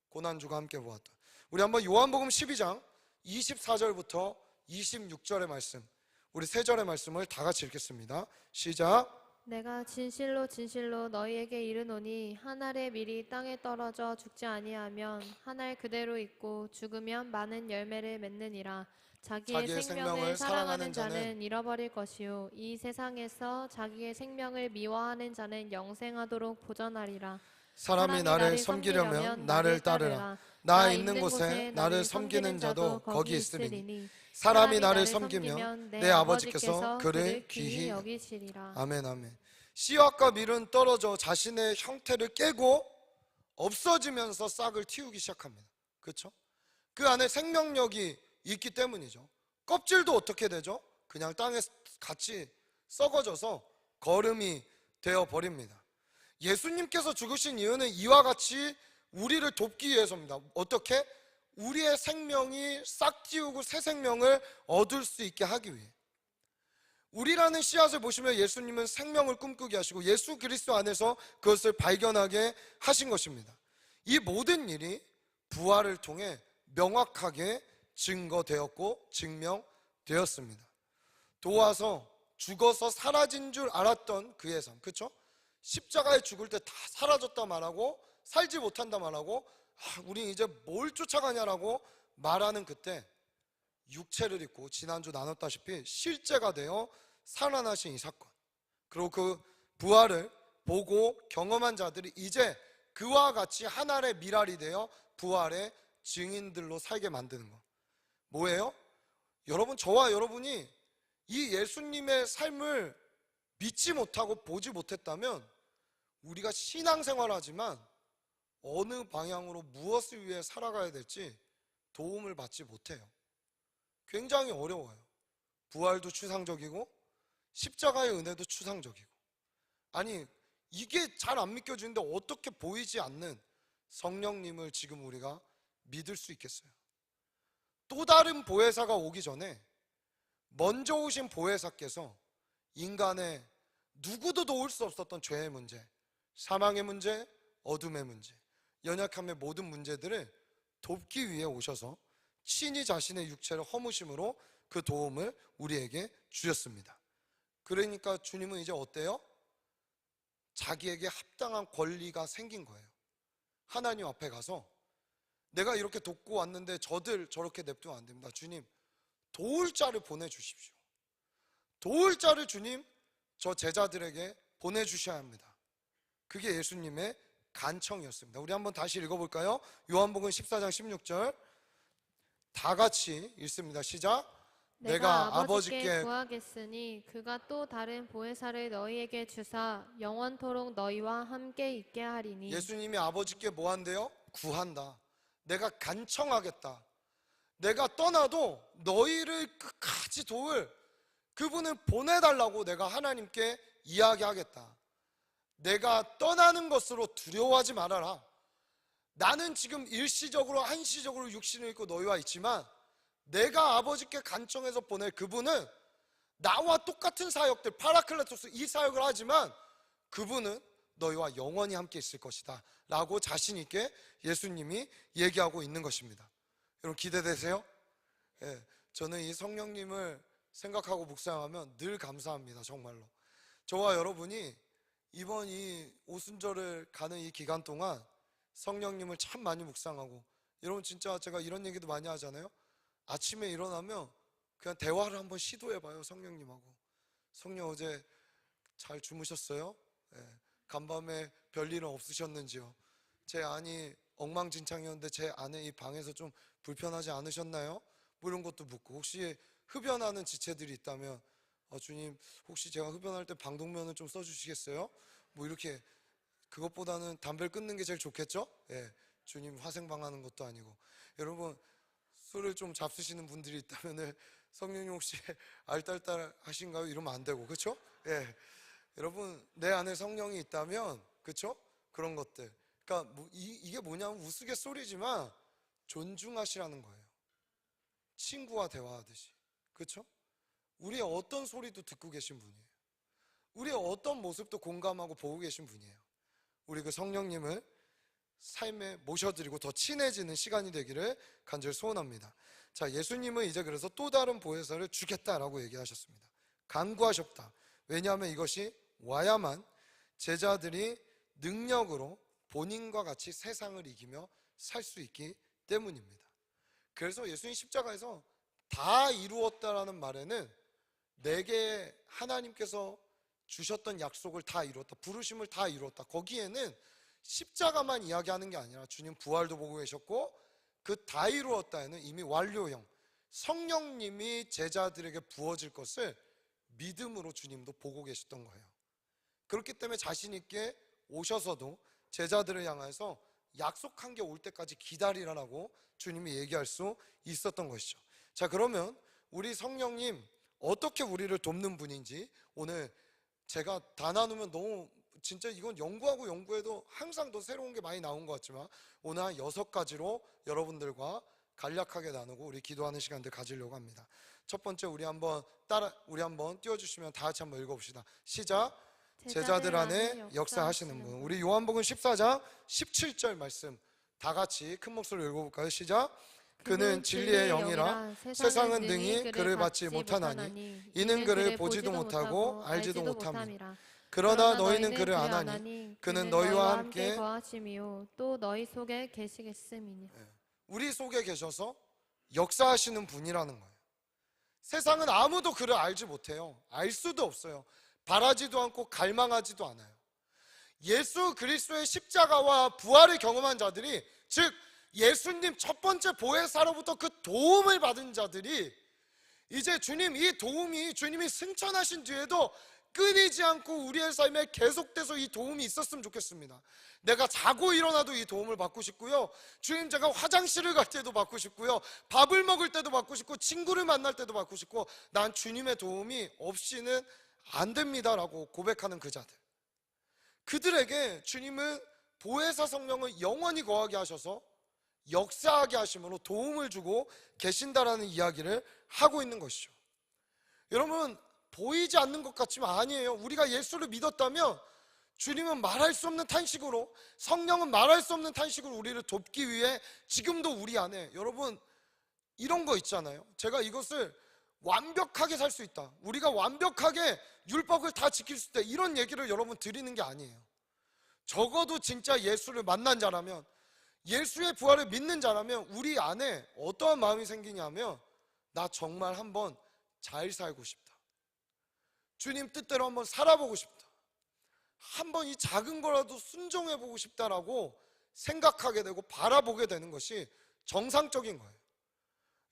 고난주가 함께 보았던, 우리 한번 요한복음 12장 24절부터 26절의 말씀, 우리 세 절의 말씀을 다 같이 읽겠습니다. 시작. 내가 진실로 진실로 너희에게 이르노니 한 알의 밀이 땅에 떨어져 죽지 아니하면 한 알 그대로 있고 죽으면 많은 열매를 맺느니라. 자기의 생명을 사랑하는 자는 잃어버릴 것이요 이 세상에서 자기의 생명을 미워하는 자는 영생하도록 보전하리라. 사람이 나를 섬기려면 나를 따르라. 나 있는 곳에 나를 섬기는 자도 거기 있으리니 사람이 나를 섬기면 내 아버지께서 그를 귀히 여기시리라. 아멘, 아멘. 씨앗과 밀은 떨어져 자신의 형태를 깨고 없어지면서 싹을 틔우기 시작합니다. 그렇죠? 그 안에 생명력이 있기 때문이죠. 껍질도 어떻게 되죠? 그냥 땅에 같이 썩어져서 거름이 되어버립니다. 예수님께서 죽으신 이유는 이와 같이 우리를 돕기 위해서입니다. 어떻게? 우리의 생명이 싹 틔우고 새 생명을 얻을 수 있게 하기 위해. 우리라는 씨앗을 보시면 예수님은 생명을 꿈꾸게 하시고 예수 그리스도 안에서 그것을 발견하게 하신 것입니다. 이 모든 일이 부활을 통해 명확하게 증거되었고 증명되었습니다. 도와서 죽어서 사라진 줄 알았던 그의 삶, 그렇죠? 십자가에 죽을 때 다 사라졌다 말하고 살지 못한다 말하고 우린 이제 뭘 쫓아가냐라고 말하는 그때 육체를 입고 지난주 나눴다시피 실제가 되어 살아나신 이 사건, 그리고 그 부활을 보고 경험한 자들이 이제 그와 같이 하나의 미랄이 되어 부활의 증인들로 살게 만드는 것. 뭐예요? 여러분, 저와 여러분이 이 예수님의 삶을 믿지 못하고 보지 못했다면 우리가 신앙생활하지만 어느 방향으로 무엇을 위해 살아가야 될지 도움을 받지 못해요. 굉장히 어려워요. 부활도 추상적이고 십자가의 은혜도 추상적이고, 아니 이게 잘 안 믿겨지는데 어떻게 보이지 않는 성령님을 지금 우리가 믿을 수 있겠어요? 또 다른 보혜사가 오기 전에 먼저 오신 보혜사께서 인간의 누구도 도울 수 없었던 죄의 문제, 사망의 문제, 어둠의 문제, 연약함의 모든 문제들을 돕기 위해 오셔서 친히 자신의 육체를 허무심으로 그 도움을 우리에게 주셨습니다. 그러니까 주님은 이제 어때요? 자기에게 합당한 권리가 생긴 거예요. 하나님 앞에 가서 내가 이렇게 돕고 왔는데 저들 저렇게 냅두면 안 됩니다. 주님, 도울 자를 보내주십시오. 도울 자를 주님, 저 제자들에게 보내주셔야 합니다. 그게 예수님의 간청이었습니다. 우리 한번 다시 읽어볼까요? 요한복음 14장 16절 다 같이 읽습니다. 시작. 내가 아버지께 구하겠으니 그가 또 다른 보혜사를 너희에게 주사 영원토록 너희와 함께 있게 하리니. 예수님이 아버지께 뭐 한대요? 구한다. 내가 간청하겠다. 내가 떠나도 너희를 끝까지 도울 그분을 보내달라고 내가 하나님께 이야기하겠다. 내가 떠나는 것으로 두려워하지 말아라. 나는 지금 일시적으로 한시적으로 육신을 입고 너희와 있지만 내가 아버지께 간청해서 보낼 그분은 나와 똑같은 사역들, 파라클레토스 이 사역을 하지만 그분은 너희와 영원히 함께 있을 것이다 라고 자신 있게 예수님이 얘기하고 있는 것입니다. 여러분 기대되세요? 예, 저는 이 성령님을 생각하고 묵상하면 늘 감사합니다. 정말로 저와 여러분이 이번 이 오순절을 가는 이 기간 동안 성령님을 참 많이 묵상하고, 여러분 진짜 제가 이런 얘기도 많이 하잖아요. 아침에 일어나면 그냥 대화를 한번 시도해봐요. 성령님하고. 성령 어제 잘 주무셨어요? 예, 간밤에 별일은 없으셨는지요? 제 안이 엉망진창이었는데 제 안에 이 방에서 좀 불편하지 않으셨나요? 뭐 이런 것도 묻고, 혹시 흡연하는 지체들이 있다면 주님 혹시 제가 흡연할 때 방독면을 좀 써주시겠어요? 뭐 이렇게, 그것보다는 담배를 끊는 게 제일 좋겠죠? 예, 주님 화생방 하는 것도 아니고. 여러분 술을 좀 잡수시는 분들이 있다면 성령님 혹시 알딸딸 하신가요? 이러면 안 되고, 그렇죠? 예, 여러분 내 안에 성령이 있다면, 그렇죠? 그런 것들, 그러니까 이게 뭐냐면 우스갯소리지만 존중하시라는 거예요. 친구와 대화하듯이, 그렇죠? 우리의 어떤 소리도 듣고 계신 분이에요. 우리의 어떤 모습도 공감하고 보고 계신 분이에요. 우리 그 성령님을 삶에 모셔드리고 더 친해지는 시간이 되기를 간절히 소원합니다. 자, 예수님은 이제 그래서 또 다른 보혜사를 주겠다라고 얘기하셨습니다. 간구하셨다. 왜냐하면 이것이 와야만 제자들이 능력으로 본인과 같이 세상을 이기며 살 수 있기 때문입니다. 그래서 예수님 십자가에서 다 이루었다라는 말에는 내게 하나님께서 주셨던 약속을 다 이루었다, 부르심을 다 이루었다, 거기에는 십자가만 이야기하는 게 아니라 주님 부활도 보고 계셨고 그 다 이루었다에는 이미 완료형 성령님이 제자들에게 부어질 것을 믿음으로 주님도 보고 계셨던 거예요. 그렇기 때문에 자신 있게 오셔서도 제자들을 향해서 약속한 게 올 때까지 기다리라라고 주님이 얘기할 수 있었던 것이죠. 자, 그러면 우리 성령님 어떻게 우리를 돕는 분인지 오늘 제가 다 나누면 너무 진짜 이건 연구하고 연구해도 항상 더 새로운 게 많이 나온 것 같지만 오늘 한 6가지로 여러분들과 간략하게 나누고 우리 기도하는 시간들 가지려고 합니다. 첫 번째, 우리 한번 띄워주시면 다 같이 한번 읽어봅시다. 시작. 제자들 안에 역사하시는 분. 우리 요한복음 14장 17절 말씀 다 같이 큰 목소리로 읽어볼까요? 시작. 그는 진리의 영이라 세상은 능히 그를 받지 못하나니 이는 그를 보지도 못하고 알지도 못함이라. 그러나 너희는 그를 안 하니 그는 너희와 함께 거하심이요 또 너희 속에 계시겠음이니. 우리 속에 계셔서 역사하시는 분이라는 거예요. 세상은 아무도 그를 알지 못해요. 알 수도 없어요. 바라지도 않고 갈망하지도 않아요. 예수 그리스도의 십자가와 부활을 경험한 자들이, 즉 예수님 첫 번째 보혜사로부터 그 도움을 받은 자들이 이제 주님, 이 도움이 주님이 승천하신 뒤에도 끊이지 않고 우리의 삶에 계속돼서 이 도움이 있었으면 좋겠습니다. 내가 자고 일어나도 이 도움을 받고 싶고요, 주님 제가 화장실을 갈 때도 받고 싶고요, 밥을 먹을 때도 받고 싶고, 친구를 만날 때도 받고 싶고, 난 주님의 도움이 없이는 안 됩니다 라고 고백하는 그 자들, 그들에게 주님은 보혜사 성령을 영원히 거하게 하셔서 역사하게 하심으로 도움을 주고 계신다라는 이야기를 하고 있는 것이죠. 여러분, 보이지 않는 것 같지만 아니에요. 우리가 예수를 믿었다면 주님은 말할 수 없는 탄식으로, 성령은 말할 수 없는 탄식으로 우리를 돕기 위해 지금도 우리 안에, 여러분 이런 거 있잖아요. 제가 이것을 완벽하게 살 수 있다, 우리가 완벽하게 율법을 다 지킬 수 있다, 이런 얘기를 여러분 드리는 게 아니에요. 적어도 진짜 예수를 만난 자라면, 예수의 부활을 믿는 자라면 우리 안에 어떠한 마음이 생기냐면, 나 정말 한번 잘 살고 싶다, 주님 뜻대로 한번 살아보고 싶다, 한번 이 작은 거라도 순종해보고 싶다라고 생각하게 되고 바라보게 되는 것이 정상적인 거예요.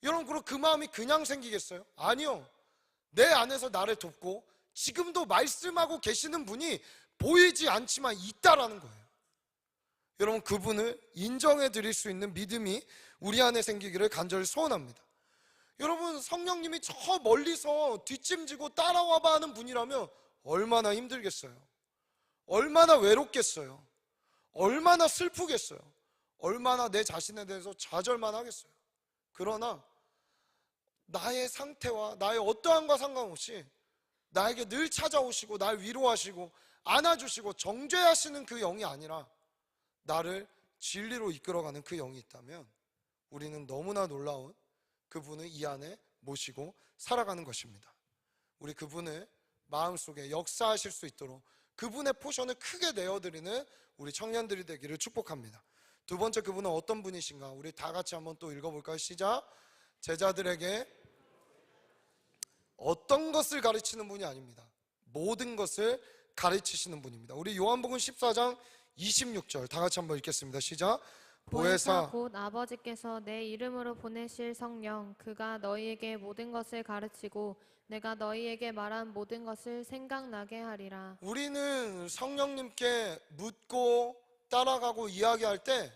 여러분, 그럼 그 마음이 그냥 생기겠어요? 아니요. 내 안에서 나를 돕고 지금도 말씀하고 계시는 분이 보이지 않지만 있다라는 거예요. 여러분, 그분을 인정해 드릴 수 있는 믿음이 우리 안에 생기기를 간절히 소원합니다. 여러분, 성령님이 저 멀리서 뒷짐지고 따라와봐 하는 분이라면 얼마나 힘들겠어요? 얼마나 외롭겠어요? 얼마나 슬프겠어요? 얼마나 내 자신에 대해서 좌절만 하겠어요? 그러나 나의 상태와 나의 어떠함과 상관없이 나에게 늘 찾아오시고 날 위로하시고 안아주시고 정죄하시는 그 영이 아니라 나를 진리로 이끌어가는 그 영이 있다면 우리는 너무나 놀라운 그분을 이 안에 모시고 살아가는 것입니다. 우리 그분을 마음속에 역사하실 수 있도록 그분의 포션을 크게 내어드리는 우리 청년들이 되기를 축복합니다. 두 번째, 그분은 어떤 분이신가? 우리 다 같이 한번 또 읽어볼까요? 시작. 제자들에게 어떤 것을 가르치는 분이 아닙니다. 모든 것을 가르치시는 분입니다. 우리 요한복음 14장 26절 다 같이 한번 읽겠습니다. 시작. 보혜사 곧 아버지께서 내 이름으로 보내실 성령, 그가 너희에게 모든 것을 가르치고 내가 너희에게 말한 모든 것을 생각나게 하리라. 우리는 성령님께 묻고 따라가고 이야기할 때,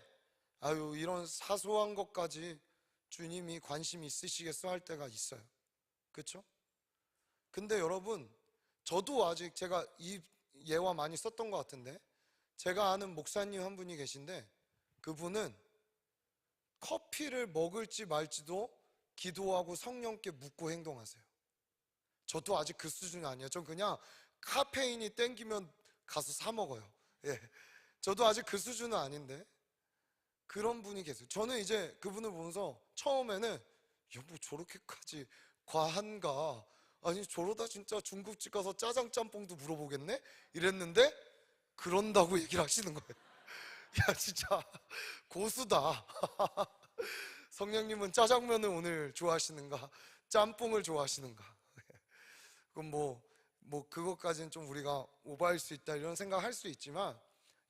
아유, 이런 사소한 것까지 주님이 관심이 있으시겠어 할 때가 있어요. 그렇죠? 근데 여러분, 저도 아직, 제가 이 예화 많이 썼던 것 같은데, 제가 아는 목사님 한 분이 계신데 그분은 커피를 먹을지 말지도 기도하고 성령께 묻고 행동하세요. 저도 아직 그 수준이 아니에요. 전 그냥 카페인이 땡기면 가서 사 먹어요. 예, 저도 아직 그 수준은 아닌데 그런 분이 계세요. 저는 이제 그분을 보면서 처음에는 야, 뭐 저렇게까지 과한가, 아니 저러다 진짜 중국집 가서 짜장 짬뽕도 물어보겠네 이랬는데 그런다고 얘기를 하시는 거예요. 야, 진짜 고수다. 성령님은 짜장면을 오늘 좋아하시는가, 짬뽕을 좋아하시는가? 그럼 뭐 그것까지는 좀 우리가 오버할 수 있다 이런 생각할 수 있지만,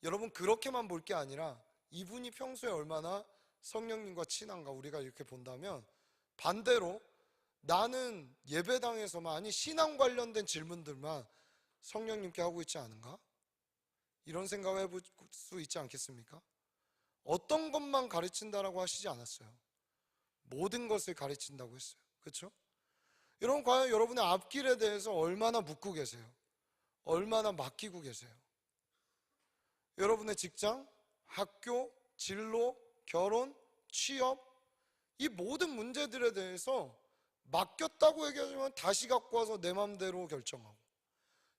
여러분 그렇게만 볼 게 아니라 이분이 평소에 얼마나 성령님과 친한가 우리가 이렇게 본다면, 반대로 나는 예배당에서만, 아니 신앙 관련된 질문들만 성령님께 하고 있지 않은가? 이런 생각을 해볼 수 있지 않겠습니까? 어떤 것만 가르친다라고 하시지 않았어요. 모든 것을 가르친다고 했어요. 그렇죠? 여러분, 과연 여러분의 앞길에 대해서 얼마나 묻고 계세요? 얼마나 맡기고 계세요? 여러분의 직장, 학교, 진로, 결혼, 취업, 이 모든 문제들에 대해서 맡겼다고 얘기하지만 다시 갖고 와서 내 맘대로 결정하고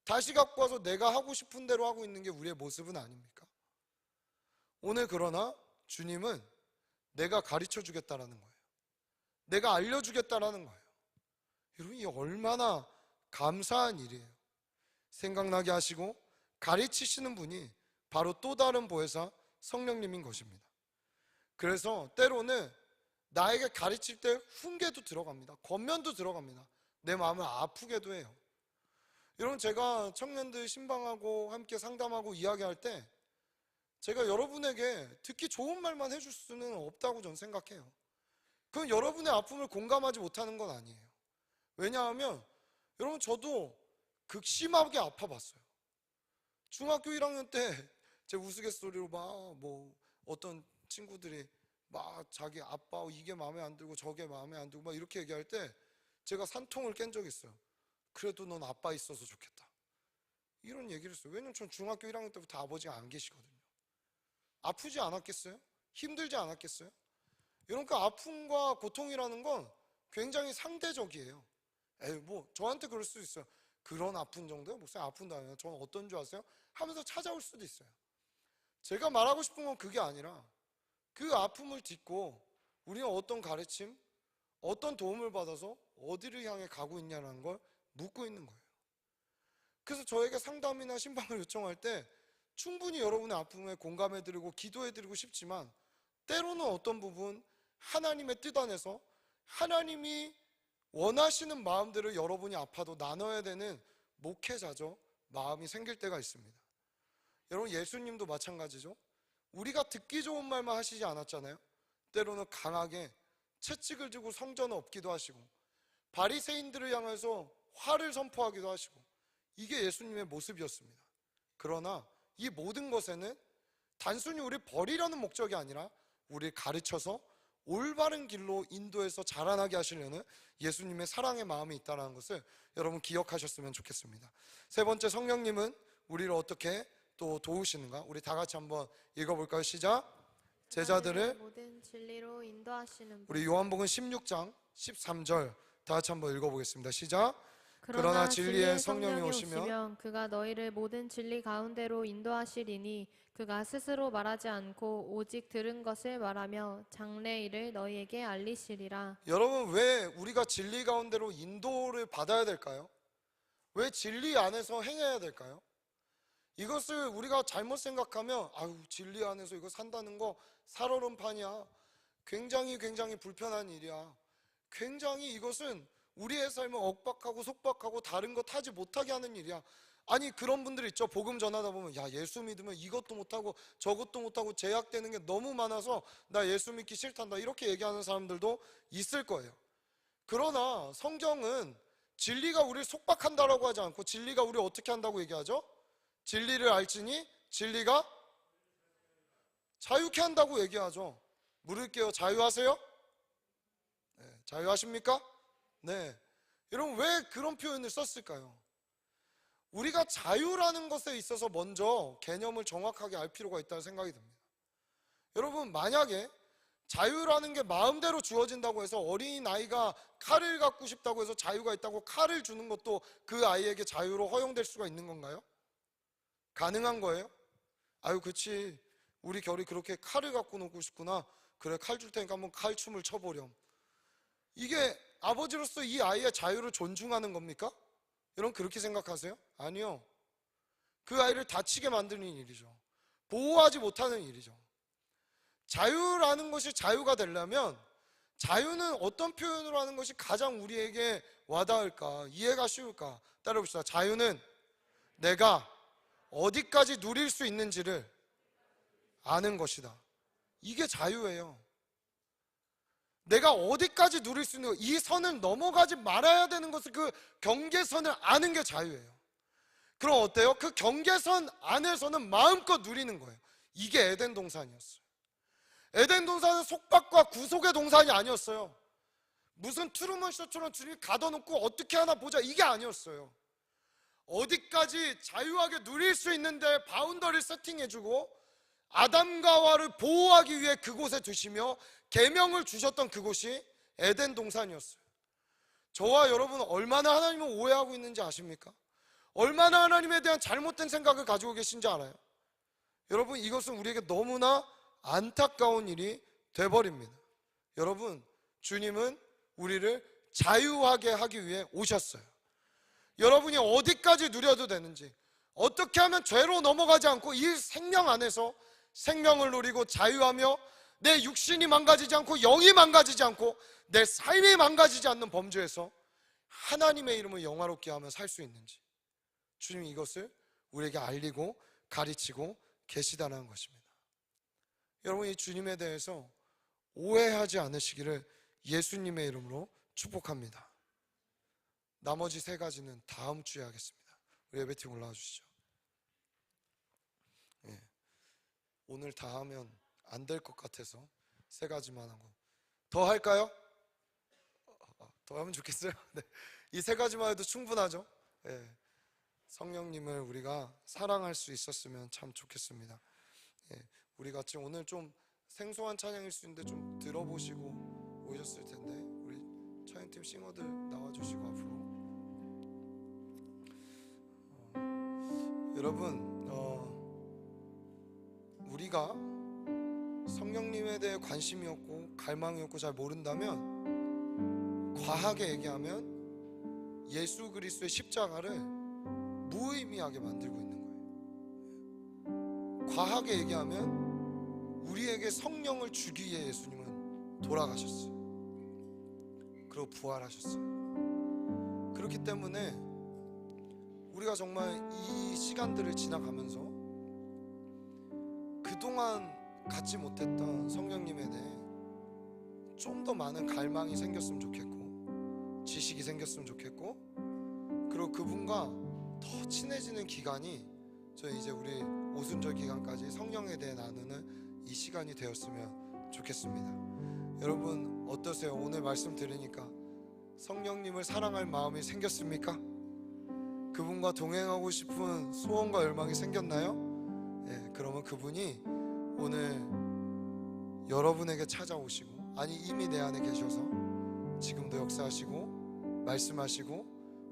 다시 갖고 와서 내가 하고 싶은 대로 하고 있는 게 우리의 모습은 아닙니까? 오늘 그러나 주님은 내가 가르쳐 주겠다라는 거예요. 내가 알려주겠다라는 거예요. 여러분, 이게 얼마나 감사한 일이에요. 생각나게 하시고 가르치시는 분이 바로 또 다른 보혜사 성령님인 것입니다. 그래서 때로는 나에게 가르칠 때 훈계도 들어갑니다. 권면도 들어갑니다. 내 마음을 아프게도 해요. 여러분, 제가 청년들 신방하고 함께 상담하고 이야기할 때 제가 여러분에게 듣기 좋은 말만 해줄 수는 없다고 저는 생각해요. 그건 여러분의 아픔을 공감하지 못하는 건 아니에요. 왜냐하면 여러분, 저도 극심하게 아파봤어요. 중학교 1학년 때 제 우스갯소리로 막 어떤 친구들이 막 자기 아빠 이게 마음에 안 들고 저게 마음에 안 들고 막 이렇게 얘기할 때 제가 산통을 깬 적이 있어요. 그래도 넌 아빠 있어서 좋겠다, 이런 얘기를 했어요. 왜냐면 전 중학교 1학년 때부터 아버지가 안 계시거든요. 아프지 않았겠어요? 힘들지 않았겠어요? 그러니까 아픔과 고통이라는 건 굉장히 상대적이에요. 저한테 그럴 수도 있어요. 그런 아픈 정도요? 목사님 아픈다면 저는 어떤 줄 아세요? 하면서 찾아올 수도 있어요. 제가 말하고 싶은 건 그게 아니라 그 아픔을 딛고 우리는 어떤 가르침, 어떤 도움을 받아서 어디를 향해 가고 있냐는 걸 묻고 있는 거예요. 그래서 저에게 상담이나 신방을 요청할 때 충분히 여러분의 아픔에 공감해드리고 기도해드리고 싶지만 때로는 어떤 부분 하나님의 뜻 안에서 하나님이 원하시는 마음들을 여러분이 아파도 나눠야 되는 목회자죠, 마음이 생길 때가 있습니다. 여러분, 예수님도 마찬가지죠. 우리가 듣기 좋은 말만 하시지 않았잖아요. 때로는 강하게 채찍을 쥐고 성전을 엎기도 하시고 바리새인들을 향해서 화를 선포하기도 하시고, 이게 예수님의 모습이었습니다. 그러나 이 모든 것에는 단순히 우리 버리려는 목적이 아니라 우리를 가르쳐서 올바른 길로 인도해서 자라나게 하시려는 예수님의 사랑의 마음이 있다는 것을 여러분 기억하셨으면 좋겠습니다. 세 번째, 성령님은 우리를 어떻게 또 도우시는가? 우리 다 같이 한번 읽어볼까요? 시작. 제자들을 모든 진리로 인도하시는 분. 우리 요한복음 16장 13절 다 같이 한번 읽어보겠습니다. 시작. 그러나 진리의 성령이 오시면 그가 너희를 모든 진리 가운데로 인도하시리니 그가 스스로 말하지 않고 오직 들은 것을 말하며 장래 일을 너희에게 알리시리라. 여러분, 왜 우리가 진리 가운데로 인도를 받아야 될까요? 왜 진리 안에서 행해야 될까요? 이것을 우리가 잘못 생각하면 진리 안에서 이거 산다는 거 살얼음판이야, 굉장히 불편한 일이야, 굉장히 이것은 우리의 삶을 억박하고 속박하고 다른 거 타지 못하게 하는 일이야. 아니, 그런 분들 있죠. 복음 전하다 보면 예수 믿으면 이것도 못하고 저것도 못하고 제약되는 게 너무 많아서 나 예수 믿기 싫단다, 이렇게 얘기하는 사람들도 있을 거예요. 그러나 성경은 진리가 우리를 속박한다라고 하지 않고 진리가 우리를 어떻게 한다고 얘기하죠? 진리를 알지니 진리가 자유케 한다고 얘기하죠. 물을게요. 자유하세요? 네, 자유하십니까? 네. 여러분, 왜 그런 표현을 썼을까요? 우리가 자유라는 것에 있어서 먼저 개념을 정확하게 알 필요가 있다는 생각이 듭니다. 여러분, 만약에 자유라는 게 마음대로 주어진다고 해서 어린아이가 칼을 갖고 싶다고 해서 자유가 있다고 칼을 주는 것도 그 아이에게 자유로 허용될 수가 있는 건가요? 가능한 거예요? 그치, 우리 결이 그렇게 칼을 갖고 놀고 싶구나, 그래 칼 줄 테니까 한번 칼춤을 춰보렴. 이게 아버지로서 이 아이의 자유를 존중하는 겁니까? 여러분, 그렇게 생각하세요? 아니요. 그 아이를 다치게 만드는 일이죠. 보호하지 못하는 일이죠. 자유라는 것이 자유가 되려면 자유는 어떤 표현으로 하는 것이 가장 우리에게 와닿을까, 이해가 쉬울까? 따라봅시다. 자유는 내가 어디까지 누릴 수 있는지를 아는 것이다. 이게 자유예요. 내가 어디까지 누릴 수 있는 것, 이 선을 넘어가지 말아야 되는 것을, 그 경계선을 아는 게 자유예요. 그럼 어때요? 그 경계선 안에서는 마음껏 누리는 거예요. 이게 에덴 동산이었어요. 에덴 동산은 속박과 구속의 동산이 아니었어요. 무슨 트루먼 쇼처럼 주님이 가둬놓고 어떻게 하나 보자, 이게 아니었어요. 어디까지 자유하게 누릴 수 있는데 바운더리를 세팅해주고 아담과 하와를 보호하기 위해 그곳에 두시며 계명을 주셨던 그곳이 에덴 동산이었어요. 저와 여러분 얼마나 하나님을 오해하고 있는지 아십니까? 얼마나 하나님에 대한 잘못된 생각을 가지고 계신지 알아요? 여러분, 이것은 우리에게 너무나 안타까운 일이 돼버립니다. 여러분, 주님은 우리를 자유하게 하기 위해 오셨어요. 여러분이 어디까지 누려도 되는지, 어떻게 하면 죄로 넘어가지 않고 이 생명 안에서 생명을 누리고 자유하며 내 육신이 망가지지 않고 영이 망가지지 않고 내 삶이 망가지지 않는 범주에서 하나님의 이름을 영화롭게 하며 살 수 있는지, 주님이 이것을 우리에게 알리고 가르치고 계시다는 것입니다. 여러분, 이 주님에 대해서 오해하지 않으시기를 예수님의 이름으로 축복합니다. 나머지 세 가지는 다음 주에 하겠습니다. 우리 예배팀 올라와 주시죠. 예. 오늘 다 하면 안 될 것 같아서 세 가지만 하고, 더 할까요? 더 하면 좋겠어요. 네. 이 세 가지만 해도 충분하죠. 예. 성령님을 우리가 사랑할 수 있었으면 참 좋겠습니다. 예. 우리 같이 오늘 좀 생소한 찬양일 수 있는데 좀 들어보시고 오셨을 텐데, 우리 찬양팀 싱어들 나와주시고 앞으로. 여러분, 우리가 성령님에 대해 관심이 없고 갈망이 없고 잘 모른다면, 과하게 얘기하면 예수 그리스도의 십자가를 무의미하게 만들고 있는 거예요. 과하게 얘기하면 우리에게 성령을 주기 위해 예수님은 돌아가셨어요. 그리고 부활하셨어요. 그렇기 때문에 우리가 정말 이 시간들을 지나가면서 그동안 갖지 못했던 성령님에 대해 좀 더 많은 갈망이 생겼으면 좋겠고, 지식이 생겼으면 좋겠고, 그리고 그분과 더 친해지는 기간이, 저희 이제 우리 오순절 기간까지 성령에 대해 나누는 이 시간이 되었으면 좋겠습니다. 여러분 어떠세요? 오늘 말씀 들으니까 성령님을 사랑할 마음이 생겼습니까? 그분과 동행하고 싶은 소원과 열망이 생겼나요? 예, 그러면 그분이 오늘 여러분에게 찾아오시고, 아니 이미 내 안에 계셔서 지금도 역사하시고 말씀하시고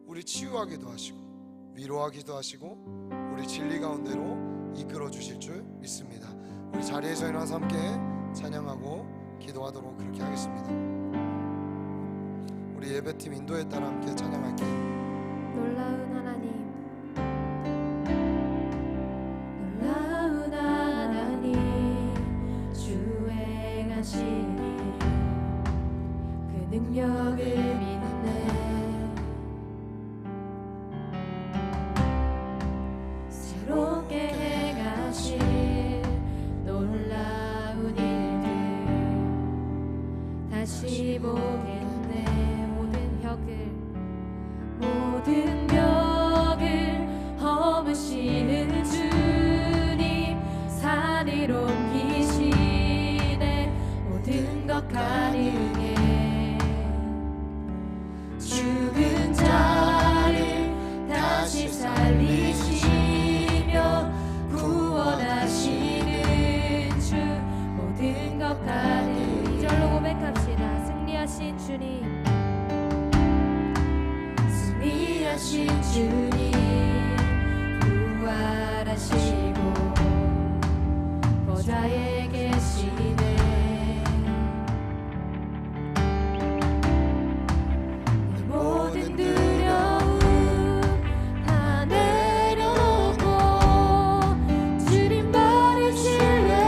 우리 치유하기도 하시고 위로하기도 하시고 우리 진리 가운데로 이끌어 주실 줄 믿습니다. 우리 자리에서 일어나서 함께 찬양하고 기도하도록 그렇게 하겠습니다. 우리 예배팀 인도에 따라 함께 찬양할게요. 놀라운 하나님, 놀라운 하나님, 주 행하시니 그 능력을 믿네. 새롭게 행하신 놀라운 일들 다시 보겠네. 모든 벽을 허무시는 주님, 산 위로 옮기시네 모든 것 가능해. 죽은 자를 다시 살리시며 구원하시는 주, 모든 것 가능해. 이절로 고백합시다. 승리하신 주님, 승리하신 주님, 부활하시고 보좌에 계시네. 내 모든 두려움 다 내려놓고 주님 받을 신뢰,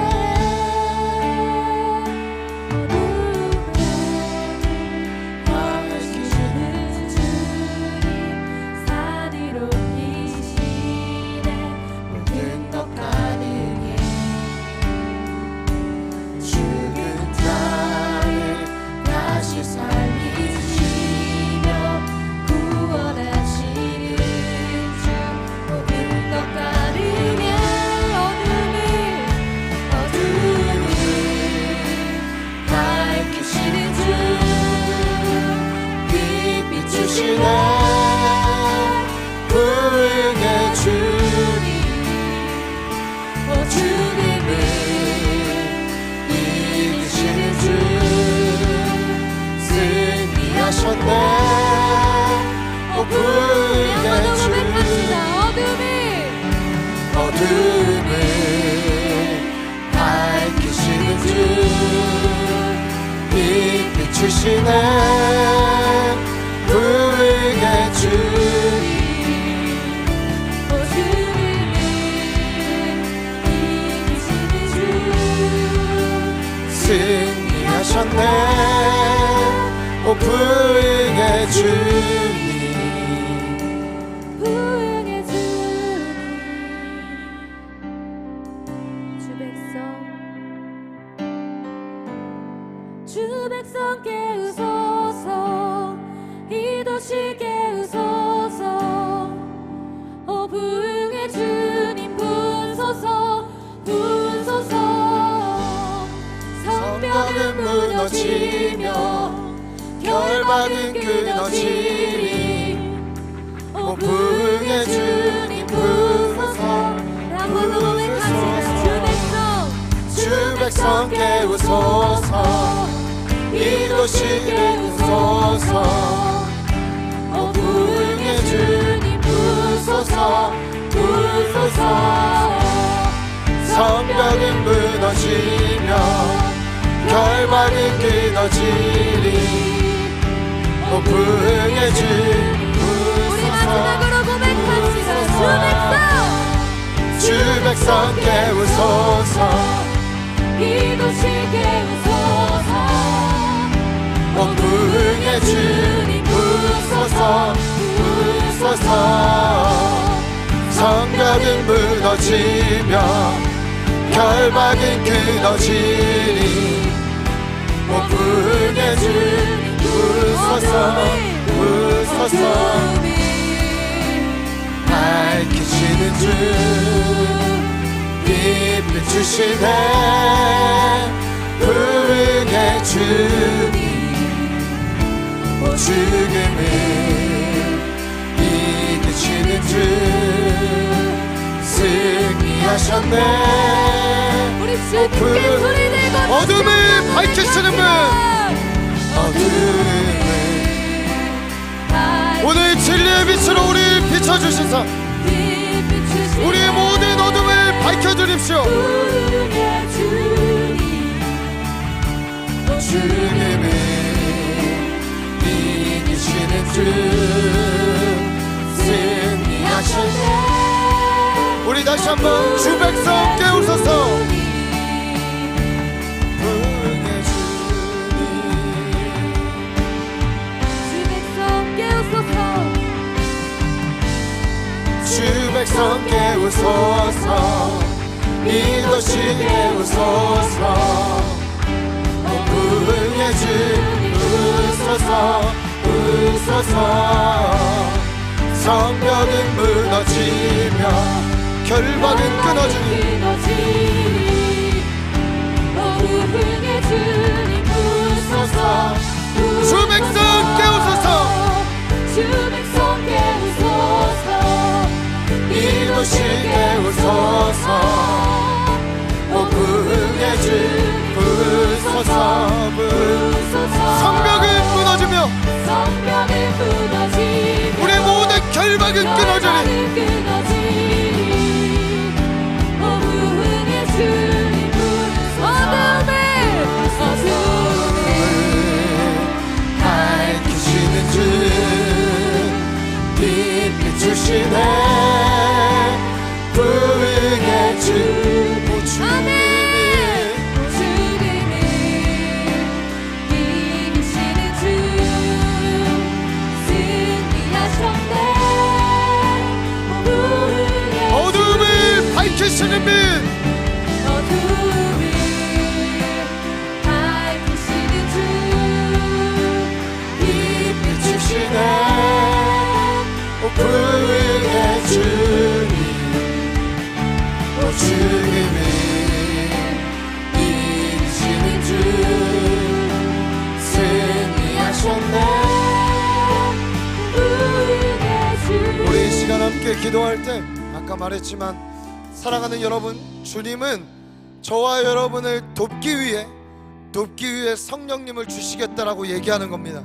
어둠을 밝히시는 주, 빛 비추시네 불의의 주님, 주님 승리하셨네. 오 부흥의 주님, 부흥의 주님. 주 백성 깨우소서. 이 도시 깨우소서. 오 부흥의 주님 분소서. 분소서. 성벽은 무너지며 결박은 끊어지리. 오 부흥의 주님 분소서. 라고도 고백합니다. 주 백성 깨우소서. 이 도시 깨우소서. 오 부흥의 주님 부소서. 부소서. 성벽은 무너지며 결박은 끊어지리. 오 부흥의 주님 부소서. 주 백성 깨우소서. 이 도시 깨우소서. 오 부흥의 주님 부소서. 부소서. 성벽은 무너지며 결박은 끊어지리. 오 부흥의 주님 부소서. 부소서. 밝히시는 주 빛 주시네. 부흥의 주님 오 죽음을 이기시는 주 승리하셨네. 어둠을 밝히시는 분, 어둠을 오늘 진리의 빛으로 우리를 비춰주시사 우리의 모든 어둠을 밝혀주십시오. 주님을 이기시는 주 승리하셨네. 우리 다시 한번 주 백성 깨우소서. 부흥의 주님, 주 백성 깨우소서. 주 백성 깨우소서. 이 도시 깨우소서. 오 부흥의 주님 부소서. 부소서. 성벽은 무너지며 결박은 끊어지니. 오 부흥의 주님 부소서. 주 백성 깨우소서. 주 백성 깨우소서. 이 도시 깨우소서. 오 부흥의 주 부소서. 부소서. 성벽은 무너지며 성벽은 무너지며 우리 모든 결박은 끊어지니. 오 부흥의 주님 어둠을 밝히시는 주 빛 주시네. 부흥의 주 밝히시는 빛, 어둠을 밝히시는 주 빛 주시네. 오 부흥의 주님, 오 주님을 이기시는 주 승리하셨네. 부흥의 주. 우리 이 시간 함께 기도할 때 아까 말했지만 사랑하는 여러분, 주님은 저와 여러분을 돕기 위해 성령님을 주시겠다라고 얘기하는 겁니다.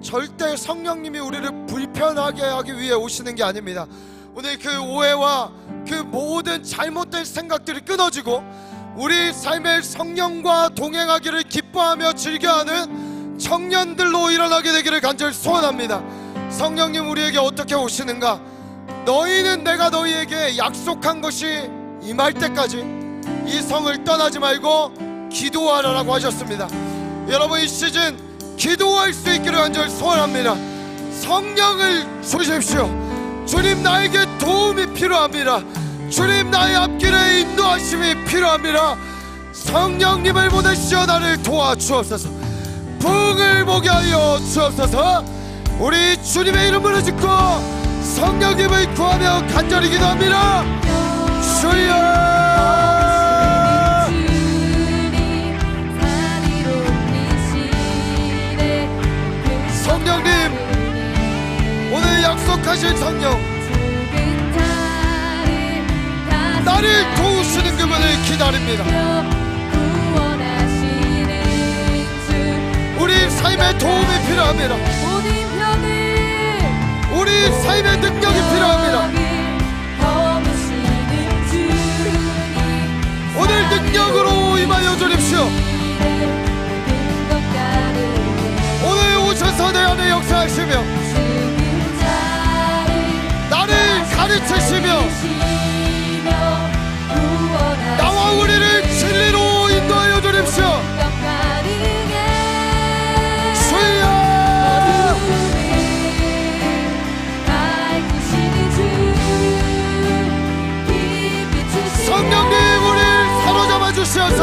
절대 성령님이 우리를 불편하게 하기 위해 오시는 게 아닙니다. 오늘 그 오해와 그 모든 잘못된 생각들이 끊어지고 우리 삶의 성령과 동행하기를 기뻐하며 즐겨하는 청년들로 일어나게 되기를 간절히 소원합니다. 성령님 우리에게 어떻게 오시는가? 너희는 내가 너희에게 약속한 것이 임할 때까지 이 성을 떠나지 말고 기도하라라고 하셨습니다. 여러분 이 시즌 기도할 수 있기를 간절히 소원합니다. 성령을 주십시오. 주님 나에게 도움이 필요합니다. 주님 나의 앞길에 인도하심이 필요합니다. 성령님을 보내시어 나를 도와주옵소서. 부흥을 보게 하여 주옵소서. 우리 주님의 이름으로 짓고 성령님을 구하며 간절히 기도합니다. 주여 성령님, 오늘 약속하신 성령, 나를 도우시는 그분을 기다립니다. 우리 삶에 도움이 필요합니다. 우리 삶에 능력이 필요합니다. 오늘 능력으로 임하여 주십시오. 오늘 오셔서 내 안에 역사하시며 나를 가르치시며 나와 우리를 진리로 인도하여 주십시오. 주여 성령님 우리를 사로잡아 주시어서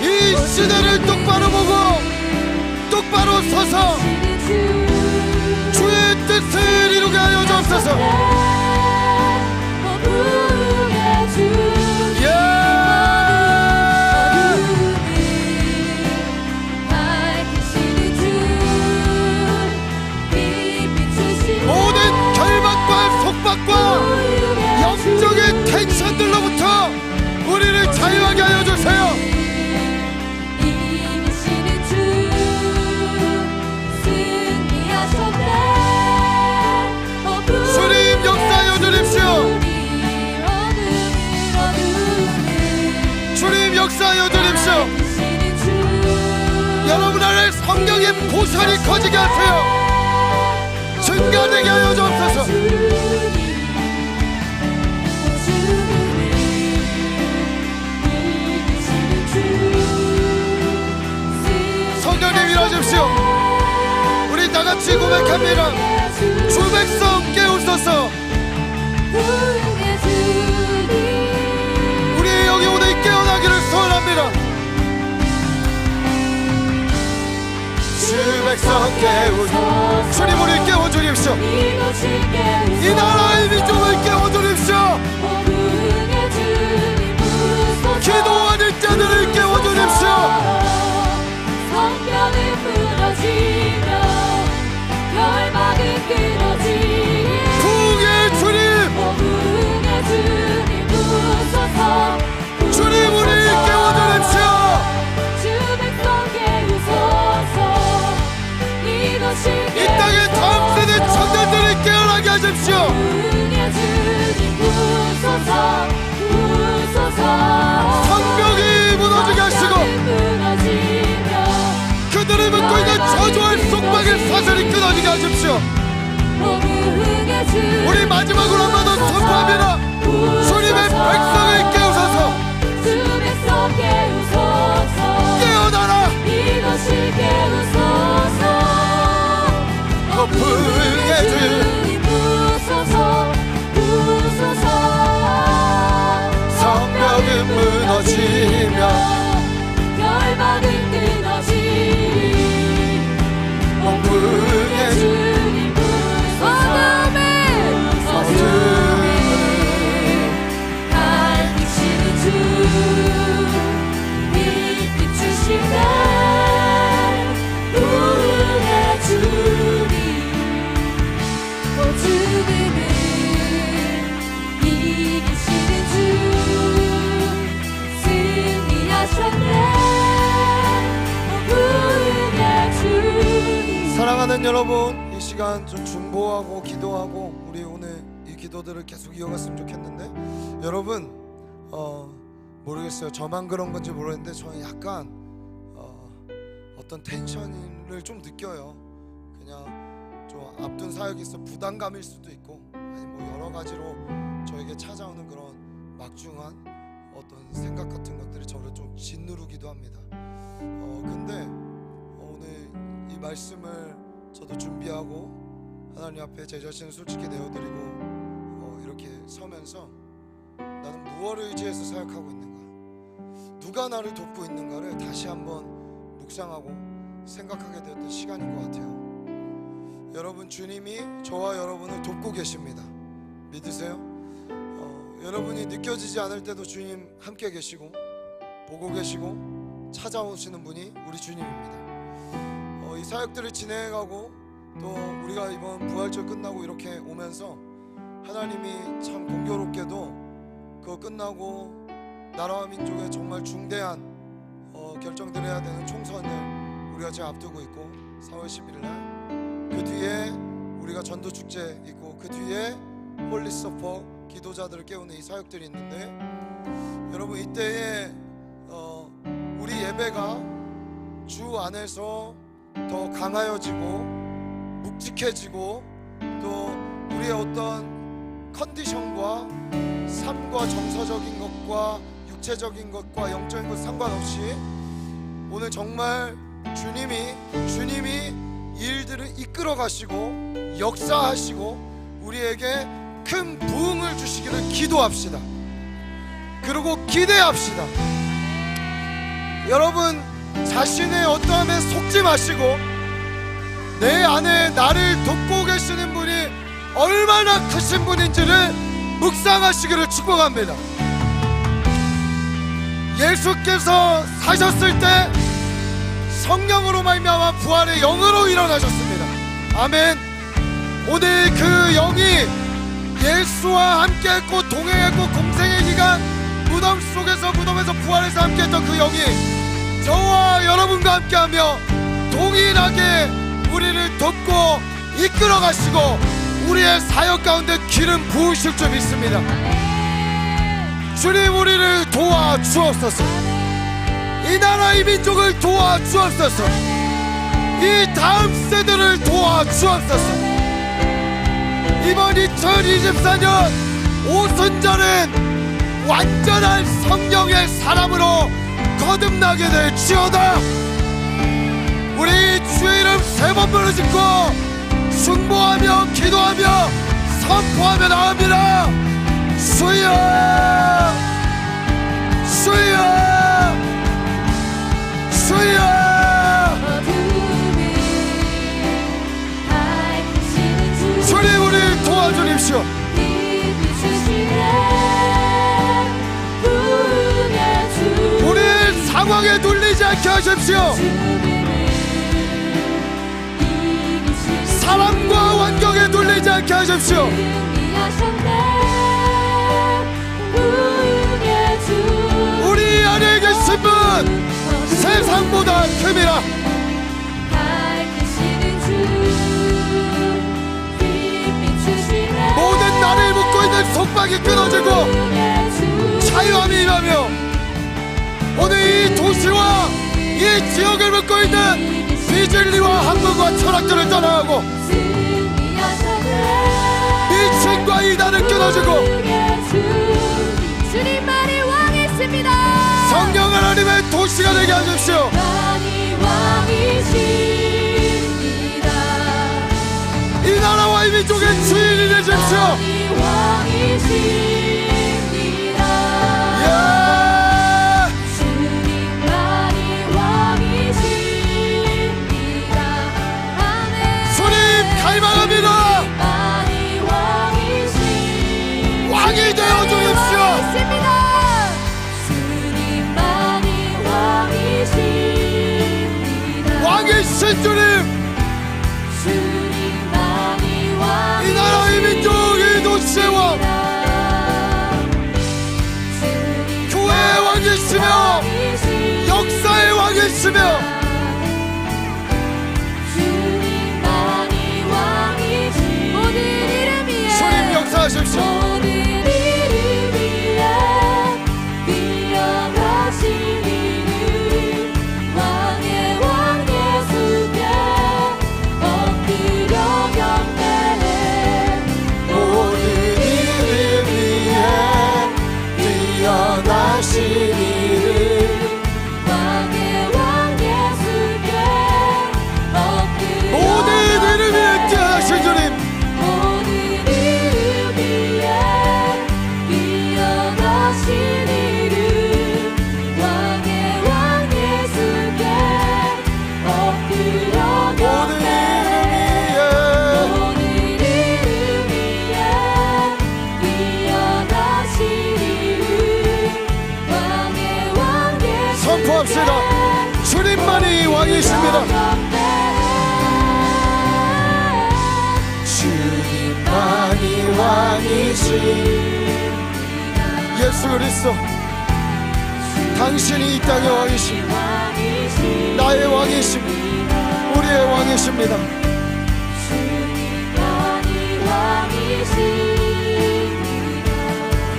이 시대를 똑바로 보고 똑바로 서서 주의 뜻을 이루게 하여 주옵소서. 모든 결박과 속박과 영적인 텐션들로부터 우리를 자유하게 하여 주세요. 주님 역사하여 주십시오. 주님 역사하여 주십시오. 여러분 안에 성령의 보살이 커지게 하세요. 증가되게 하여 주옵소서. 성령님 일하십시오. 우리 다같이 고백합니다. 주 백성 깨우소서. 우리의 영이 오늘 깨어나기를 소원합니다. 주 백성 깨우소서. 주님 우리를 깨워주십시오. 이 나라의 민족을 깨워주십시오. 기도하는 자들을 깨워주십시오. 성벽이 무너지며 결박이 끊어지니 부흥의 주님, 부흥의 주님 부소서. 주님 우리를 깨워주십시오. 주 백성 깨우소서. 이것이 이 땅의 다음 세대 청년들을 깨어나게 하십시오. 부흥의 주님 부소서. 부소서. 성벽이 무너지게 하시고 그들을 묶고 있는 저주할 속박의 사슬이 끊어지게 하십시오. 우리 마지막으로 한 번 더 선포합니다. 주님의 백성을 깨우소서. 깨어나라. 부흥의 주님 성벽은 무너지며 결박은 끊어지니 부흥의 주님 어둠을 밝히시는 주 빛 비추시네. 부흥의 주님 어둠을 이기시는 주 승리하셨네. 부흥의 주님. 사랑하는 여러분, 이 시간 좀 중보하고 기도하고 우리 오늘 이 기도들을 계속 이어갔으면 좋겠는데 여러분 모르겠어요. 저만 그런 건지 모르겠는데 저는 약간 어떤 텐션을 좀 느껴요. 그냥 좀 앞둔 사역이 있어 부담감일 수도 있고 아니 뭐 여러 가지로 저에게 찾아오는 그런 막중한 어떤 생각 같은 것들이 저를 좀 짓누르기도 합니다. 근데 오늘 이 말씀을 저도 준비하고 하나님 앞에 제 자신을 솔직히 내어드리고 이렇게 서면서 나는 무엇을 의지해서 사역하고 있는가, 누가 나를 돕고 있는가를 다시 한번 묵상하고 생각하게 되었던 시간인 것 같아요. 여러분, 주님이 저와 여러분을 돕고 계십니다. 믿으세요? 여러분이 느껴지지 않을 때도 주님 함께 계시고 보고 계시고 찾아오시는 분이 우리 주님입니다. 이 사역들을 진행해가고 또 우리가 이번 부활절 끝나고 이렇게 오면서 하나님이 참 공교롭게도 그거 끝나고 나라와 민족에 정말 중대한 결정들을 해야 되는 총선을 우리가 지금 앞두고 있고 4월 11일 날 그 뒤에 우리가 전도축제 있고 그 뒤에 홀리 서퍼 기도자들을 깨우는 이 사역들이 있는데, 여러분 이때에 우리 예배가 주 안에서 더 강하여지고 묵직해지고 또 우리의 어떤 컨디션과 삶과 정서적인 것과 육체적인 것과 영적인 것 상관없이 오늘 정말 주님이 일들을 이끌어 가시고 역사하시고 우리에게 큰 부흥을 주시기를 기도합시다. 그리고 기대합시다. 여러분, 자신의 어떠함에 속지 마시고 내 안에 나를 돕고 계시는 분이 얼마나 크신 분인지를 묵상하시기를 축복합니다. 예수께서 사셨을 때 성령으로 말미암아 부활의 영으로 일어나셨습니다. 아멘. 오늘 그 영이 예수와 함께했고 동행했고 공생의 기간 무덤에서 부활해서 함께했던 그 영이 저와 여러분과 함께하며 동일하게 우리를 돕고 이끌어 가시고 우리의 사역 가운데 기름 부으실 줄 믿습니다. 주님, 우리를 도와 주옵소서. 이 나라 이 민족을 도와 주옵소서. 이 다음 세대를 도와 주옵소서. 이번 2024년 오순절은 완전한 성령의 사람으로 거듭나게 될지어다. 우리 주의 이름 3번 부르짖고 중보하며 기도하며 선포하며 나옵니다. 주여, 주여, 주여. 주님, 우리를 도와주십시오. 우리의 상황에 눌리지 않게 하십시오. 사람과 환경에 눌리지 않게 하십시오. 우리 안에 계신 분 세상보다 큽니다. 모든 나를 묶고 있는 속박이 끊어지고 자유함이 임하며 오늘 이 도시와 이 지역을 묶고 있는 비진리와 학문과 철학들을 떠나가고 미친과 이단을 끊어지고 주님만이 왕이십니다. 성령 하나님의 도시가 되게 하십시오. 이 나라와 이 민족의 주인이 되십시오. 주님 갈망합니다. 왕이 되어 주십시오. 왕이신 주님, 이 나라 이 민족 이 도시의 왕 고백합시다. 주님만이 왕이십니다. 주님만이 왕이십니다. 예수 그리스도, 당신이 이 땅의 왕이십니다. 나의 왕이십니다. 우리의 왕이십니다.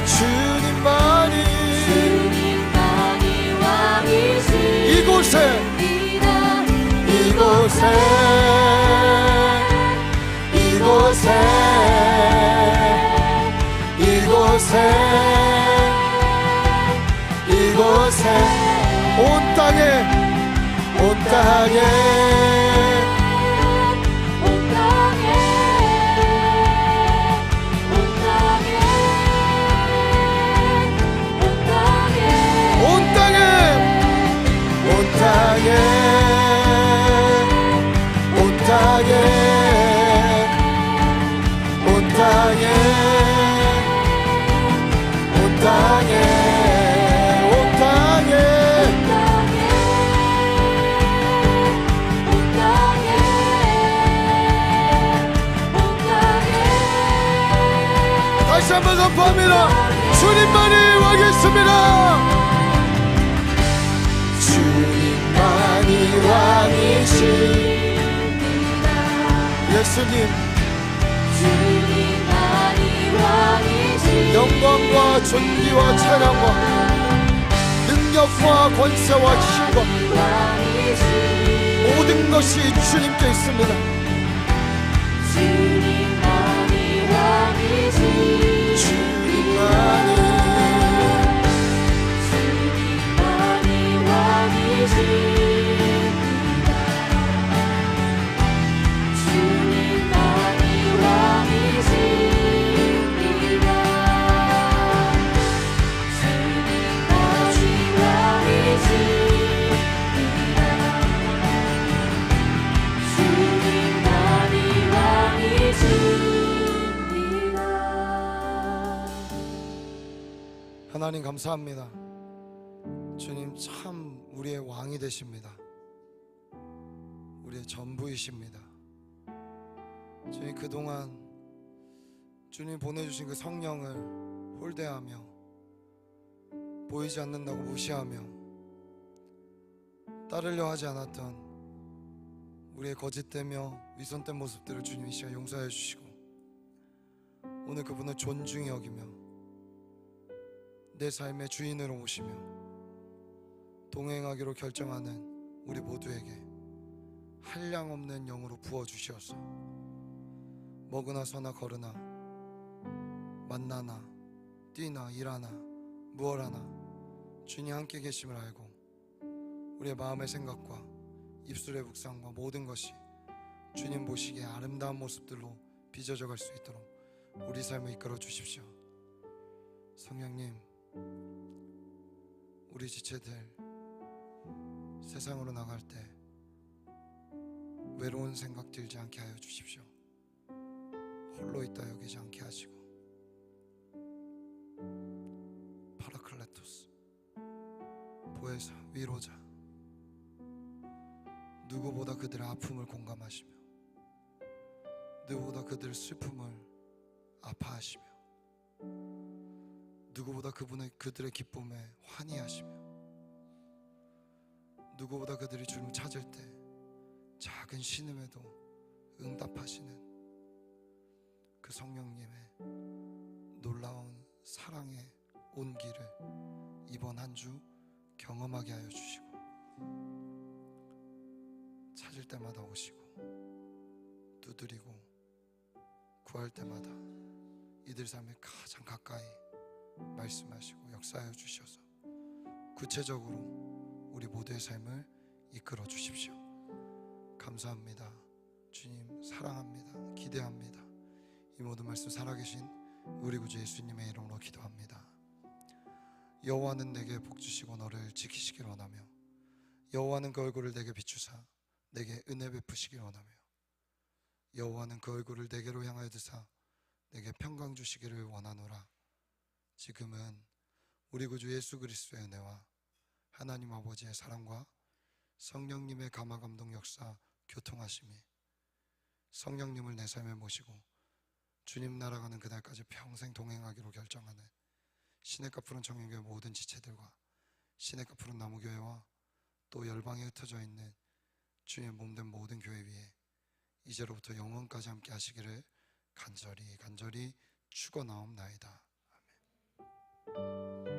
주님만이 이곳에 온 땅에 다시 한번 선포합니다. 주님만이 왕이십니다. 주님만이 왕이십니다. 예수님, 영광과 존귀와 찬양과 능력과 권세와 힘과 모든 것이 주님께 있습니다. 하나님 감사합니다. 주님 참 우리의 왕이 되십니다. 우리의 전부이십니다. 주님, 그동안 주님 보내주신 그 성령을 홀대하며 보이지 않는다고 무시하며 따르려 하지 않았던 우리의 거짓되며 위선된 모습들을 주님이 시간 용서해 주시고 오늘 그분을 존중히 여기며 내 삶의 주인으로 모시며 동행하기로 결정하는 우리 모두에게 한량없는 영으로 부어주시어서 먹으나 서나 걸으나 만나나 뛰나 일하나 무엇하나 주님 함께 계심을 알고 우리의 마음의 생각과 입술의 묵상과 모든 것이 주님 보시기에 아름다운 모습들로 빚어져 갈 수 있도록 우리 삶을 이끌어 주십시오. 성령님, 우리 지체들 세상으로 나갈 때 외로운 생각 들지 않게 하여 주십시오. 홀로 있다 여기지 않게 하시고 파라클레토스, 보혜사, 위로자, 누구보다 그들의 아픔을 공감하시며 누구보다 그들의 슬픔을 아파하시며 누구보다 그들의 기쁨에 환희하시며 누구보다 그들이 주님을 찾을 때 작은 신음에도 응답하시는 그 성령님의 놀라운 사랑의 온기를 이번 한 주 경험하게 하여 주시고 찾을 때마다 오시고 두드리고 구할 때마다 이들 삶에 가장 가까이 말씀하시고 역사하여 주셔서 구체적으로 우리 모두의 삶을 이끌어 주십시오. 감사합니다. 주님 사랑합니다. 기대합니다. 이 모든 말씀 살아계신 우리 구주 예수님의 이름으로 기도합니다. 여호와는 내게 복 주시고 너를 지키시길 원하며 여호와는 그 얼굴을 내게 비추사 내게 은혜 베푸시길 원하며 여호와는 그 얼굴을 내게로 향하여 드사 내게 평강 주시기를 원하노라. 지금은 우리 구주 예수 그리스도의 은혜와 하나님 아버지의 사랑과 성령님의 감화 감동 역사 교통하심이 성령님을 내 삶에 모시고 주님 날아가는 그날까지 평생 동행하기로 결정하는 시냇가 푸른 청년교회 모든 지체들과 시냇가 푸른 나무교회와 또 열방에 흩어져 있는 주의 몸된 모든 교회 위에 이제로부터 영원까지 함께 하시기를 간절히 축원하옵나이다. 아멘.